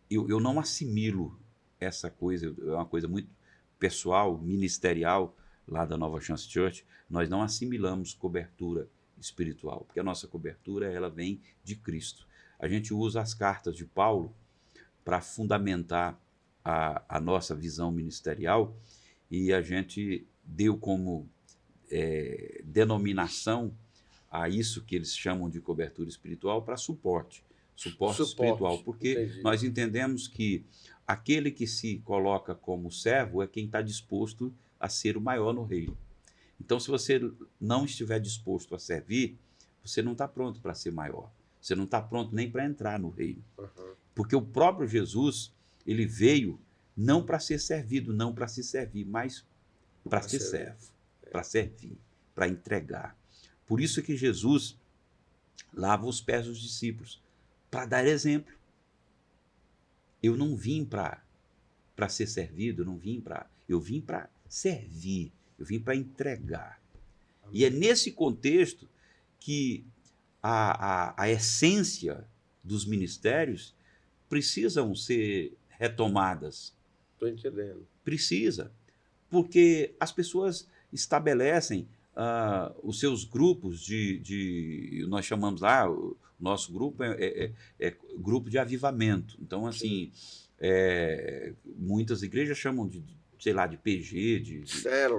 eu não assimilo essa coisa, é uma coisa muito pessoal, ministerial, lá da Nova Chance Church. Nós não assimilamos cobertura espiritual, porque a nossa cobertura ela vem de Cristo. A gente usa as cartas de Paulo para fundamentar a nossa visão ministerial, e a gente deu como denominação a isso que eles chamam de cobertura espiritual para suporte espiritual, porque entendi. nós entendemos que aquele que se coloca como servo é quem está disposto a ser o maior no reino. Então, se você não estiver disposto a servir, você não está pronto para ser maior. Você não está pronto nem para entrar no reino. Uhum. Porque o próprio Jesus, ele veio Não para ser servido, não para se servir, mas para ser servir. servo, para servir, para entregar. Por isso que Jesus lava os pés dos discípulos, para dar exemplo. Eu não vim para ser servido, eu vim para servir, eu vim para entregar. Amém. E é nesse contexto que a essência dos ministérios precisam ser retomadas. Estou entendendo. Precisa, porque as pessoas estabelecem os seus grupos nós chamamos lá, o nosso grupo é grupo de avivamento. Então, assim, muitas igrejas chamam sei lá, de PG, de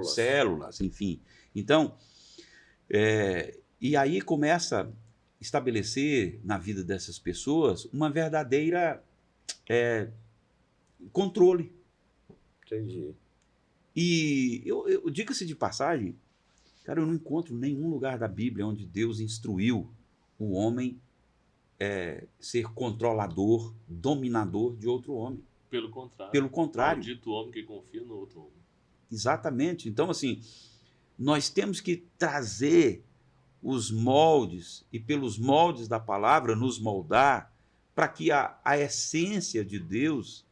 células, enfim. Então, e aí começa a estabelecer na vida dessas pessoas uma verdadeira controle. Entendi. E eu diga-se de passagem, cara, eu não encontro nenhum lugar da Bíblia onde Deus instruiu o homem ser controlador, dominador de outro homem. Pelo contrário. Pelo contrário. Maldito homem que confia no outro homem. Exatamente. Então, assim, nós temos que trazer os moldes e pelos moldes da palavra nos moldar para que a essência de Deus,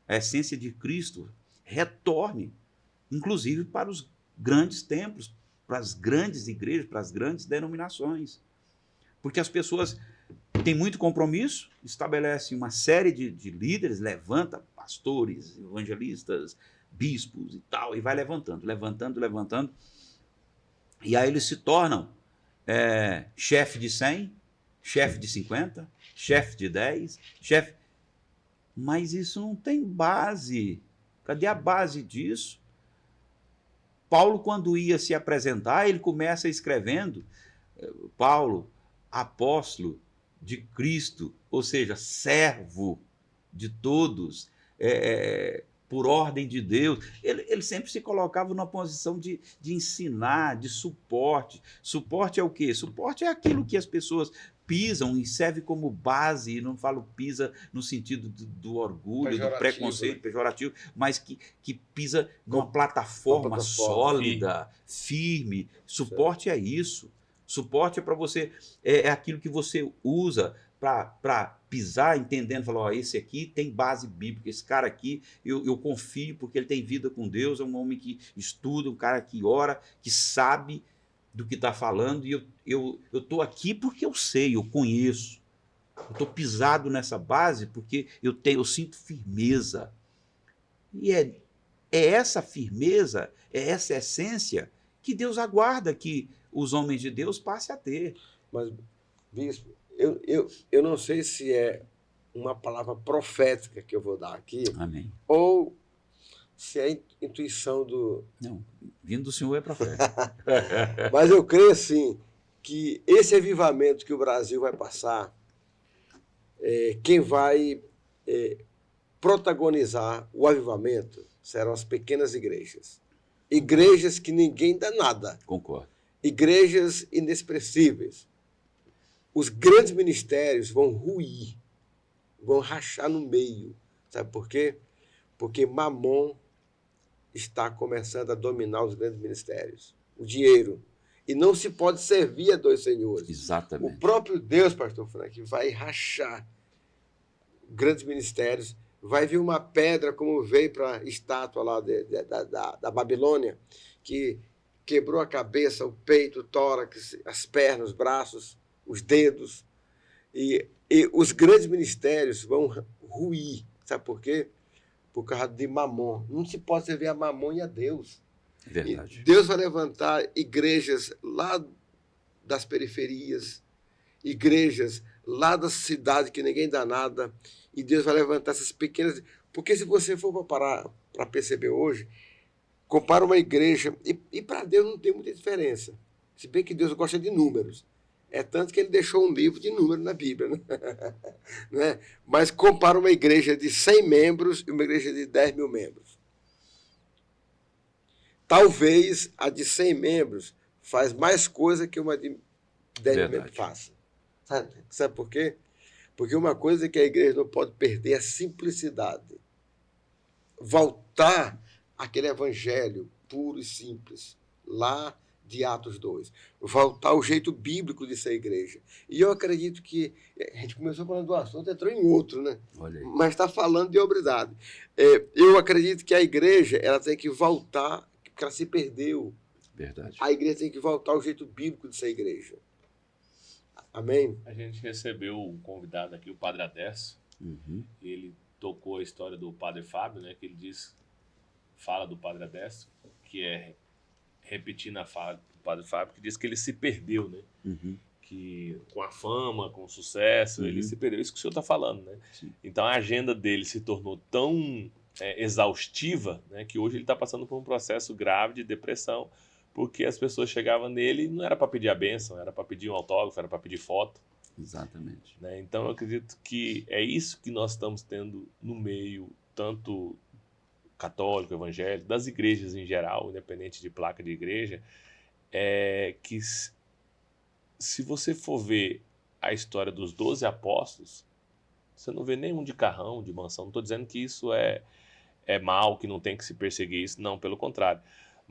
a essência de Cristo, retorne, inclusive para os grandes templos, para as grandes igrejas, para as grandes denominações. Porque as pessoas têm muito compromisso, estabelecem uma série de líderes, levanta pastores, evangelistas, bispos e tal, e vai levantando. E aí eles se tornam chefe de 100, chefe de 50, chefe de 10, chefe... Mas isso não tem base. Cadê a base disso? Paulo, quando ia se apresentar, ele começa escrevendo, Paulo, apóstolo de Cristo, ou seja, servo de todos, por ordem de Deus. Ele sempre se colocava numa posição de ensinar, de suporte. Suporte é o quê? Suporte é aquilo que as pessoas pisam e serve como base, e não falo pisa no sentido do orgulho, do preconceito, né? Pejorativo, mas que pisa numa plataforma sólida, firme. Suporte é isso. Suporte é para você, é aquilo que você usa para pisar, entendendo, falar, ó, esse aqui tem base bíblica, esse cara aqui eu confio porque ele tem vida com Deus, é um homem que estuda, um cara que ora, que sabe do que está falando, e eu estou aqui porque eu sei, eu conheço, eu estou pisado nessa base porque eu sinto firmeza. E é essa firmeza, é essa essência que Deus aguarda que os homens de Deus passem a ter. Mas, bispo, eu não sei se é uma palavra profética que eu vou dar aqui. Amém. Ou se é intuição do... Não, vindo do Senhor é profeta. Mas eu creio, assim, que esse avivamento que o Brasil vai passar, quem vai protagonizar o avivamento serão as pequenas igrejas. Igrejas que ninguém dá nada. Concordo. Igrejas inexpressíveis. Os grandes ministérios vão ruir, vão rachar no meio. Sabe por quê? Porque Mamon está começando a dominar os grandes ministérios. O dinheiro. E não se pode servir a dois senhores. Exatamente. O próprio Deus, pastor Frank, vai rachar grandes ministérios. Vai vir uma pedra, como veio para a estátua lá da Babilônia, que quebrou a cabeça, o peito, o tórax, as pernas, os braços, os dedos. E os grandes ministérios vão ruir. Sabe por quê? Por causa de Mamon. Não se pode servir a Mamon e a Deus. Verdade. E Deus vai levantar igrejas lá das periferias, igrejas lá da cidade que ninguém dá nada, e Deus vai levantar essas pequenas... Porque se você for parar para perceber hoje, compara uma igreja, e para Deus não tem muita diferença. Se bem que Deus gosta de números. É tanto que ele deixou um livro de números na Bíblia. Né? Mas compara uma igreja de 100 membros e uma igreja de 10 mil membros. Talvez a de 100 membros faz mais coisa que uma de 10 mil membros faça. Sabe por quê? Porque uma coisa que a igreja não pode perder é a simplicidade. voltar àquele evangelho puro e simples, lá de Atos 2. Voltar ao jeito bíblico de ser igreja. E eu acredito que a gente começou falando do assunto, entrou em outro, né? Olha aí. Mas está falando de obridade. Eu acredito que a igreja ela tem que voltar, porque ela se perdeu. Verdade. A igreja tem que voltar ao jeito bíblico de ser igreja. Amém? A gente recebeu um convidado aqui, o Padre Adécio. Uhum. Ele tocou a história do Padre Fábio, né? Que ele fala do Padre Adécio, que é repetindo a fala do Padre Fábio, que diz que ele se perdeu, né? Uhum. Que com a fama, com o sucesso, ele se perdeu. Isso que o senhor está falando, né? Sim. Então a agenda dele se tornou tão exaustiva, né? Que hoje ele está passando por um processo grave de depressão, porque as pessoas chegavam nele e não era para pedir a bênção, era para pedir um autógrafo, era para pedir foto. Exatamente. Né? Então eu acredito que é isso que nós estamos tendo no meio, tanto católico, evangélico, das igrejas em geral, independente de placa de igreja, que se você for ver a história dos 12 apóstolos, você não vê nenhum de carrão, de mansão. Não estou dizendo que isso é mal, que não tem que se perseguir isso, não, pelo contrário.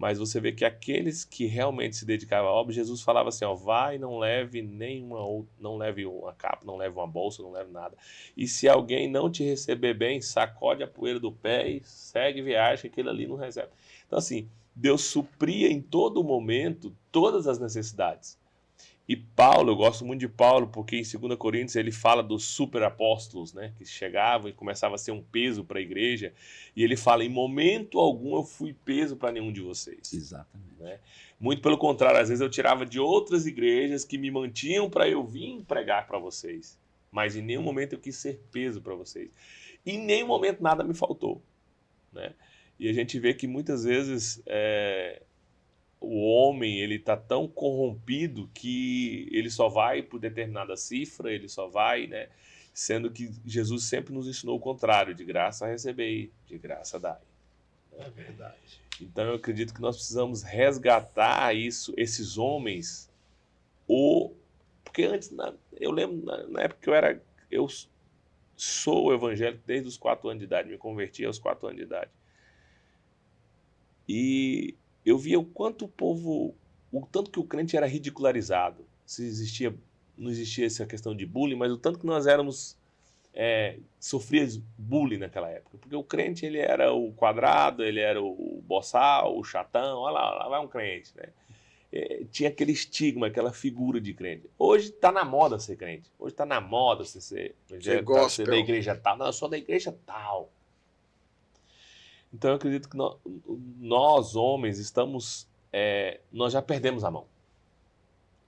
Mas você vê que aqueles que realmente se dedicavam à obra, Jesus falava assim, ó, vai, não leve não leve uma capa, não leve uma bolsa, não leve nada. E se alguém não te receber bem, sacode a poeira do pé e segue viagem, que aquele ali não recebe. Então assim, Deus supria em todo momento todas as necessidades. E Paulo, eu gosto muito de Paulo, porque em 2 Coríntios ele fala dos super apóstolos, né, que chegavam e começava a ser um peso para a igreja, e ele fala, em momento algum eu fui peso para nenhum de vocês. Exatamente. Né? Muito pelo contrário, às vezes eu tirava de outras igrejas que me mantinham para eu vir pregar para vocês, mas em nenhum momento eu quis ser peso para vocês. E em nenhum momento nada me faltou. Né? E a gente vê que muitas vezes o homem ele está tão corrompido que ele só vai por determinada cifra, ele só vai, né? Sendo que Jesus sempre nos ensinou o contrário, de graça recebei, de graça dai. É verdade. Então eu acredito que nós precisamos resgatar isso, esses homens, porque antes, eu lembro na época que eu sou evangélico desde os 4 anos de idade, me converti aos 4 anos de idade. E eu via o tanto que o crente era ridicularizado. Não existia essa questão de bullying, mas o tanto que nós sofríamos bullying naquela época. Porque o crente, ele era o quadrado, ele era o boçal, o chatão, olha lá vai um crente, né? Tinha aquele estigma, aquela figura de crente. Hoje está na moda ser crente. Hoje está na moda você ser da igreja tal. Não, eu sou da igreja tal. Então eu acredito que nós homens nós já perdemos a mão.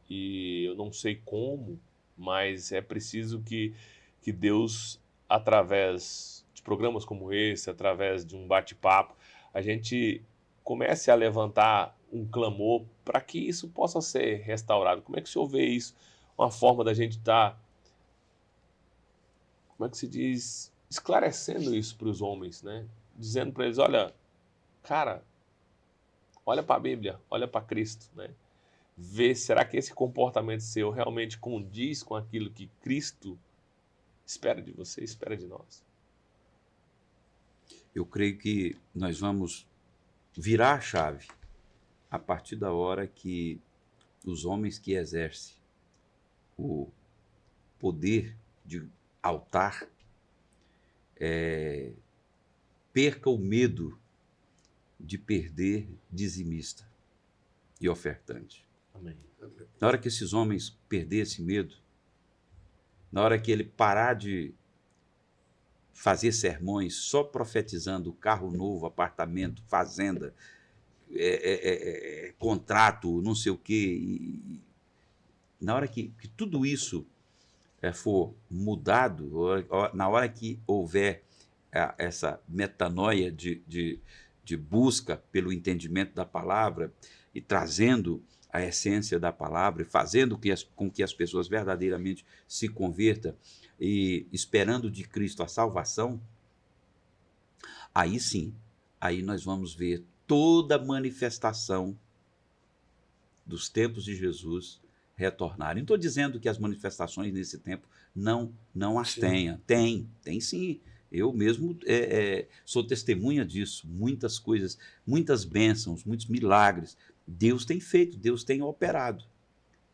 E eu não sei como, mas é preciso que Deus, através de programas como esse, através de um bate-papo, a gente comece a levantar um clamor para que isso possa ser restaurado. Como é que o senhor vê isso? Uma forma da gente estar, como é que se diz, esclarecendo isso para os homens, né? Dizendo para eles, olha, cara, olha para a Bíblia, olha para Cristo, né? Vê, será que esse comportamento seu realmente condiz com aquilo que Cristo espera de você, espera de nós? Eu creio que nós vamos virar a chave a partir da hora que os homens que exercem o poder de altar perca o medo de perder dizimista e ofertante. Amém. Na hora que esses homens perderem esse medo, na hora que ele parar de fazer sermões só profetizando carro novo, apartamento, fazenda, contrato, não sei o quê, na hora que tudo isso for mudado, na hora que houver essa metanoia de busca pelo entendimento da palavra e trazendo a essência da palavra e fazendo com que as pessoas verdadeiramente se convertam e esperando de Cristo a salvação, aí sim, aí nós vamos ver toda a manifestação dos tempos de Jesus retornarem. Não estou dizendo que as manifestações nesse tempo não as tenha. Tem sim. Eu mesmo sou testemunha disso. Muitas coisas, muitas bênçãos, muitos milagres. Deus tem feito, Deus tem operado.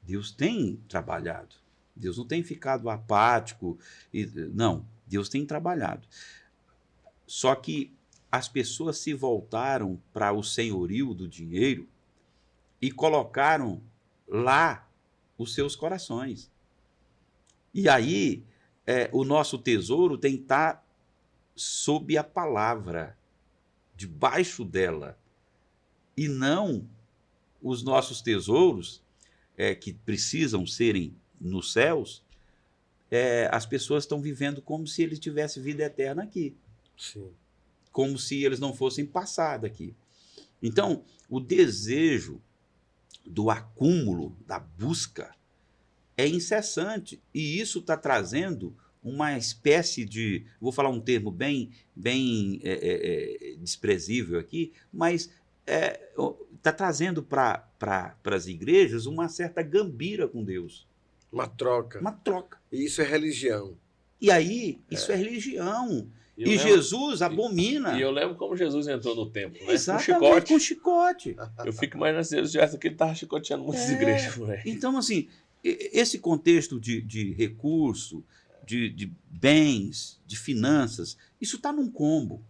Deus tem trabalhado. Deus não tem ficado apático. Não, Deus tem trabalhado. Só que as pessoas se voltaram para o senhorio do dinheiro e colocaram lá os seus corações. E aí, o nosso tesouro tem que estar sob a palavra, debaixo dela, e não os nossos tesouros, que precisam serem nos céus, as pessoas estão vivendo como se eles tivessem vida eterna aqui. Sim. Como se eles não fossem passar daqui. Então, o desejo do acúmulo, da busca, é incessante. E isso está trazendo uma espécie de, vou falar um termo bem desprezível aqui, mas está trazendo para as igrejas uma certa gambira com Deus. Uma troca. Uma troca. E isso é religião. E aí, isso é religião. E Jesus abomina. E eu lembro como Jesus entrou no templo, né? Exatamente, com chicote. Eu fico imaginando se Jesus tivesse aqui, ele estava chicoteando muitas igrejas por aí. Então, assim, esse contexto de recurso, de bens, de finanças, isso está num combo.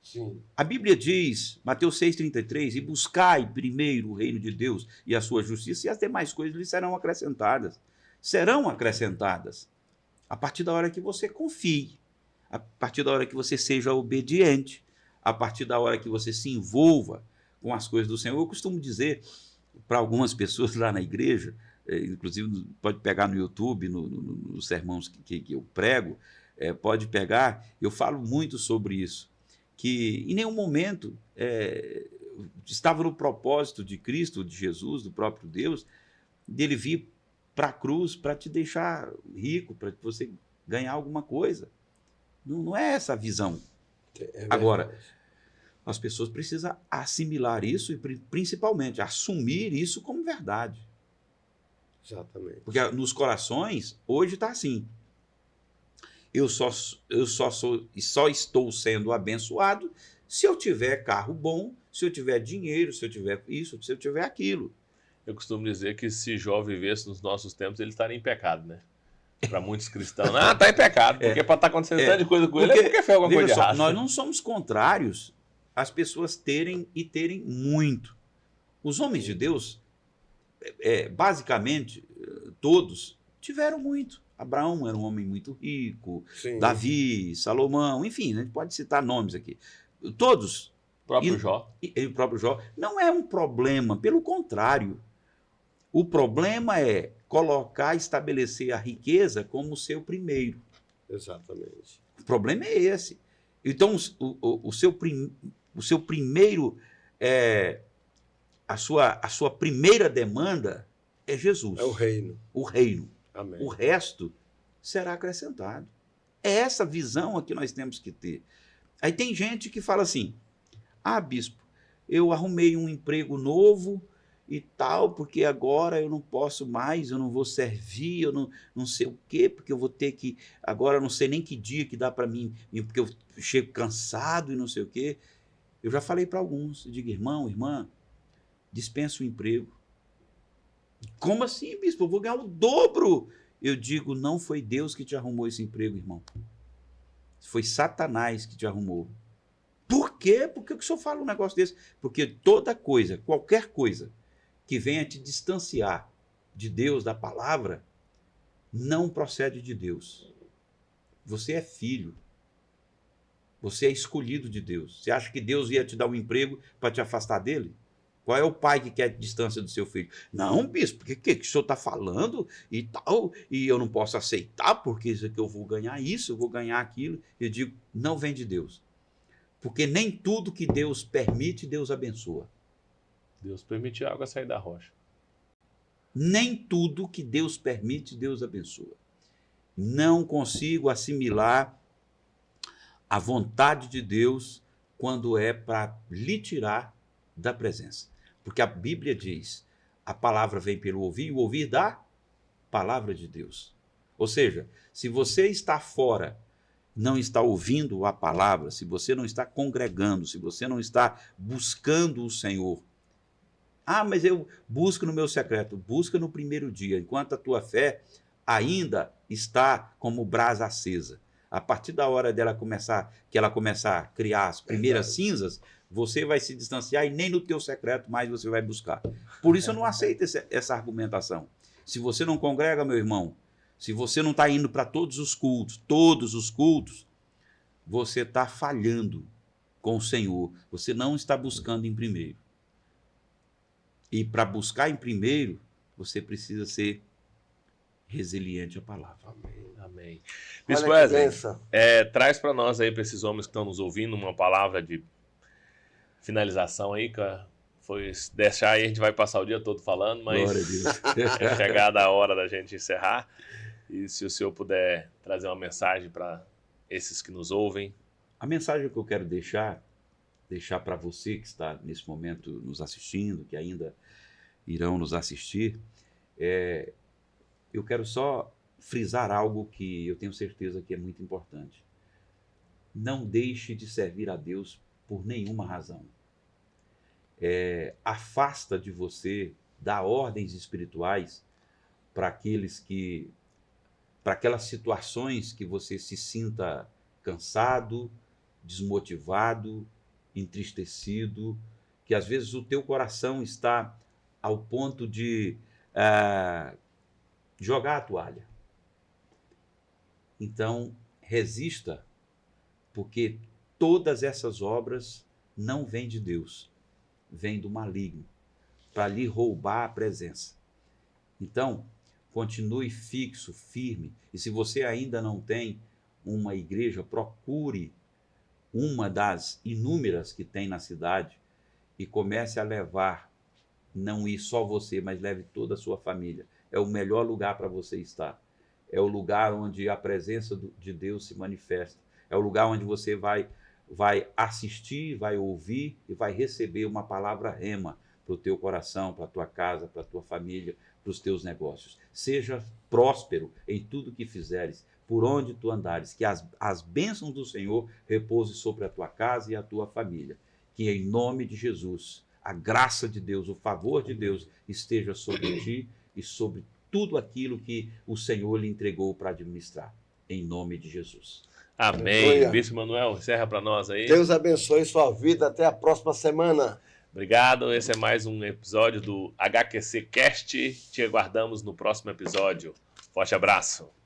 Sim. A Bíblia diz, Mateus 6,33, e buscai primeiro o reino de Deus e a sua justiça, e as demais coisas lhe serão acrescentadas. Serão acrescentadas a partir da hora que você confie, a partir da hora que você seja obediente, a partir da hora que você se envolva com as coisas do Senhor. Eu costumo dizer para algumas pessoas lá na igreja, inclusive pode pegar no YouTube, nos sermões que eu prego, pode pegar, eu falo muito sobre isso, que em nenhum momento estava no propósito de Cristo, de Jesus, do próprio Deus, dele vir para a cruz para te deixar rico, para você ganhar alguma coisa. Não é essa a visão. Agora, as pessoas precisam assimilar isso e, principalmente, assumir isso como verdade. Exatamente. Porque nos corações, hoje está assim. Eu só estou sendo abençoado se eu tiver carro bom, se eu tiver dinheiro, se eu tiver isso, se eu tiver aquilo. Eu costumo dizer que se Jó vivesse nos nossos tempos, ele estaria em pecado, né? Para muitos cristãos. Ah, está em pecado, porque para estar acontecendo tanta coisa com ele, porque fez alguma coisa de errado. Nós não somos contrários às pessoas terem muito. Os homens de Deus, basicamente, todos tiveram muito. Abraão era um homem muito rico, sim. Davi, Salomão, enfim, a gente pode citar nomes aqui. Todos. O próprio Jó. O próprio Jó. Não é um problema, pelo contrário. O problema é estabelecer a riqueza como o seu primeiro. Exatamente. O problema é esse. Então, o seu primeiro, a sua primeira demanda é Jesus. É o reino. O reino. Amém. O resto será acrescentado. É essa visão que nós temos que ter. Aí tem gente que fala assim, bispo, eu arrumei um emprego novo e tal, porque agora eu não posso mais, eu não vou servir, eu não sei o quê, porque eu vou ter que, agora eu não sei nem que dia que dá para mim, porque eu chego cansado e não sei o quê. Eu já falei para alguns, eu digo, irmão, irmã, dispensa o emprego. Como assim, bispo? Eu vou ganhar o dobro. Eu digo, não foi Deus que te arrumou esse emprego, irmão. Foi Satanás que te arrumou. Por quê? Por que o senhor fala um negócio desse? Porque toda coisa, qualquer coisa que venha te distanciar de Deus, da palavra, não procede de Deus. Você é filho. Você é escolhido de Deus. Você acha que Deus ia te dar um emprego para te afastar dele? Qual é o pai que quer distância do seu filho? Não, bispo, o que o senhor está falando e tal, e eu não posso aceitar porque isso aqui eu vou ganhar isso, eu vou ganhar aquilo. Eu digo, não vem de Deus. Porque nem tudo que Deus permite, Deus abençoa. Deus permite a água sair da rocha. Nem tudo que Deus permite, Deus abençoa. Não consigo assimilar a vontade de Deus quando é para lhe tirar da presença. Porque a Bíblia diz, a palavra vem pelo ouvir, e o ouvir da palavra de Deus. Ou seja, se você está fora não está ouvindo a palavra, se você não está congregando, se você não está buscando o Senhor, mas eu busco no meu secreto. Busca no primeiro dia, enquanto a tua fé ainda está como brasa acesa. A partir da hora que ela começar a criar as primeiras cinzas, você vai se distanciar e nem no teu secreto mais você vai buscar. Por isso eu não aceito essa argumentação. Se você não congrega, meu irmão, se você não está indo para todos os cultos, você está falhando com o Senhor. Você não está buscando em primeiro. E para buscar em primeiro, você precisa ser resiliente à palavra. Amém. Amém. Bispo Olha que Wesley, bênção. traz para nós aí, para esses homens que estão nos ouvindo, uma palavra de finalização aí, cara. Se deixar aí, a gente vai passar o dia todo falando, mas Glória a Deus. é chegada a hora da gente encerrar. E se o senhor puder trazer uma mensagem para esses que nos ouvem. A mensagem que eu quero deixar para você que está nesse momento nos assistindo, que ainda irão nos assistir, eu quero só frisar algo que eu tenho certeza que é muito importante. Não deixe de servir a Deus por nenhuma razão. Afasta de você, dá ordens espirituais para aquelas situações que você se sinta cansado, desmotivado, entristecido, que às vezes o teu coração está ao ponto de jogar a toalha. Então, resista, porque todas essas obras não vêm de Deus, vêm do maligno, para lhe roubar a presença. Então, continue fixo, firme, e se você ainda não tem uma igreja, procure uma das inúmeras que tem na cidade e comece a levar, não ir só você, mas leve toda a sua família. É o melhor lugar para você estar. É o lugar onde a presença de Deus se manifesta. É o lugar onde você vai assistir, vai ouvir e vai receber uma palavra rema para o teu coração, para a tua casa, para a tua família, para os teus negócios. Seja próspero em tudo que fizeres, por onde tu andares, que as bênçãos do Senhor repousem sobre a tua casa e a tua família. Que em nome de Jesus, a graça de Deus, o favor de Deus esteja sobre ti e sobre tudo aquilo que o Senhor lhe entregou para administrar. Em nome de Jesus. Amém. Aleluia. Bispo Manuel, encerra para nós aí. Deus abençoe sua vida. Até a próxima semana. Obrigado. Esse é mais um episódio do HQC Cast. Te aguardamos no próximo episódio. Forte abraço.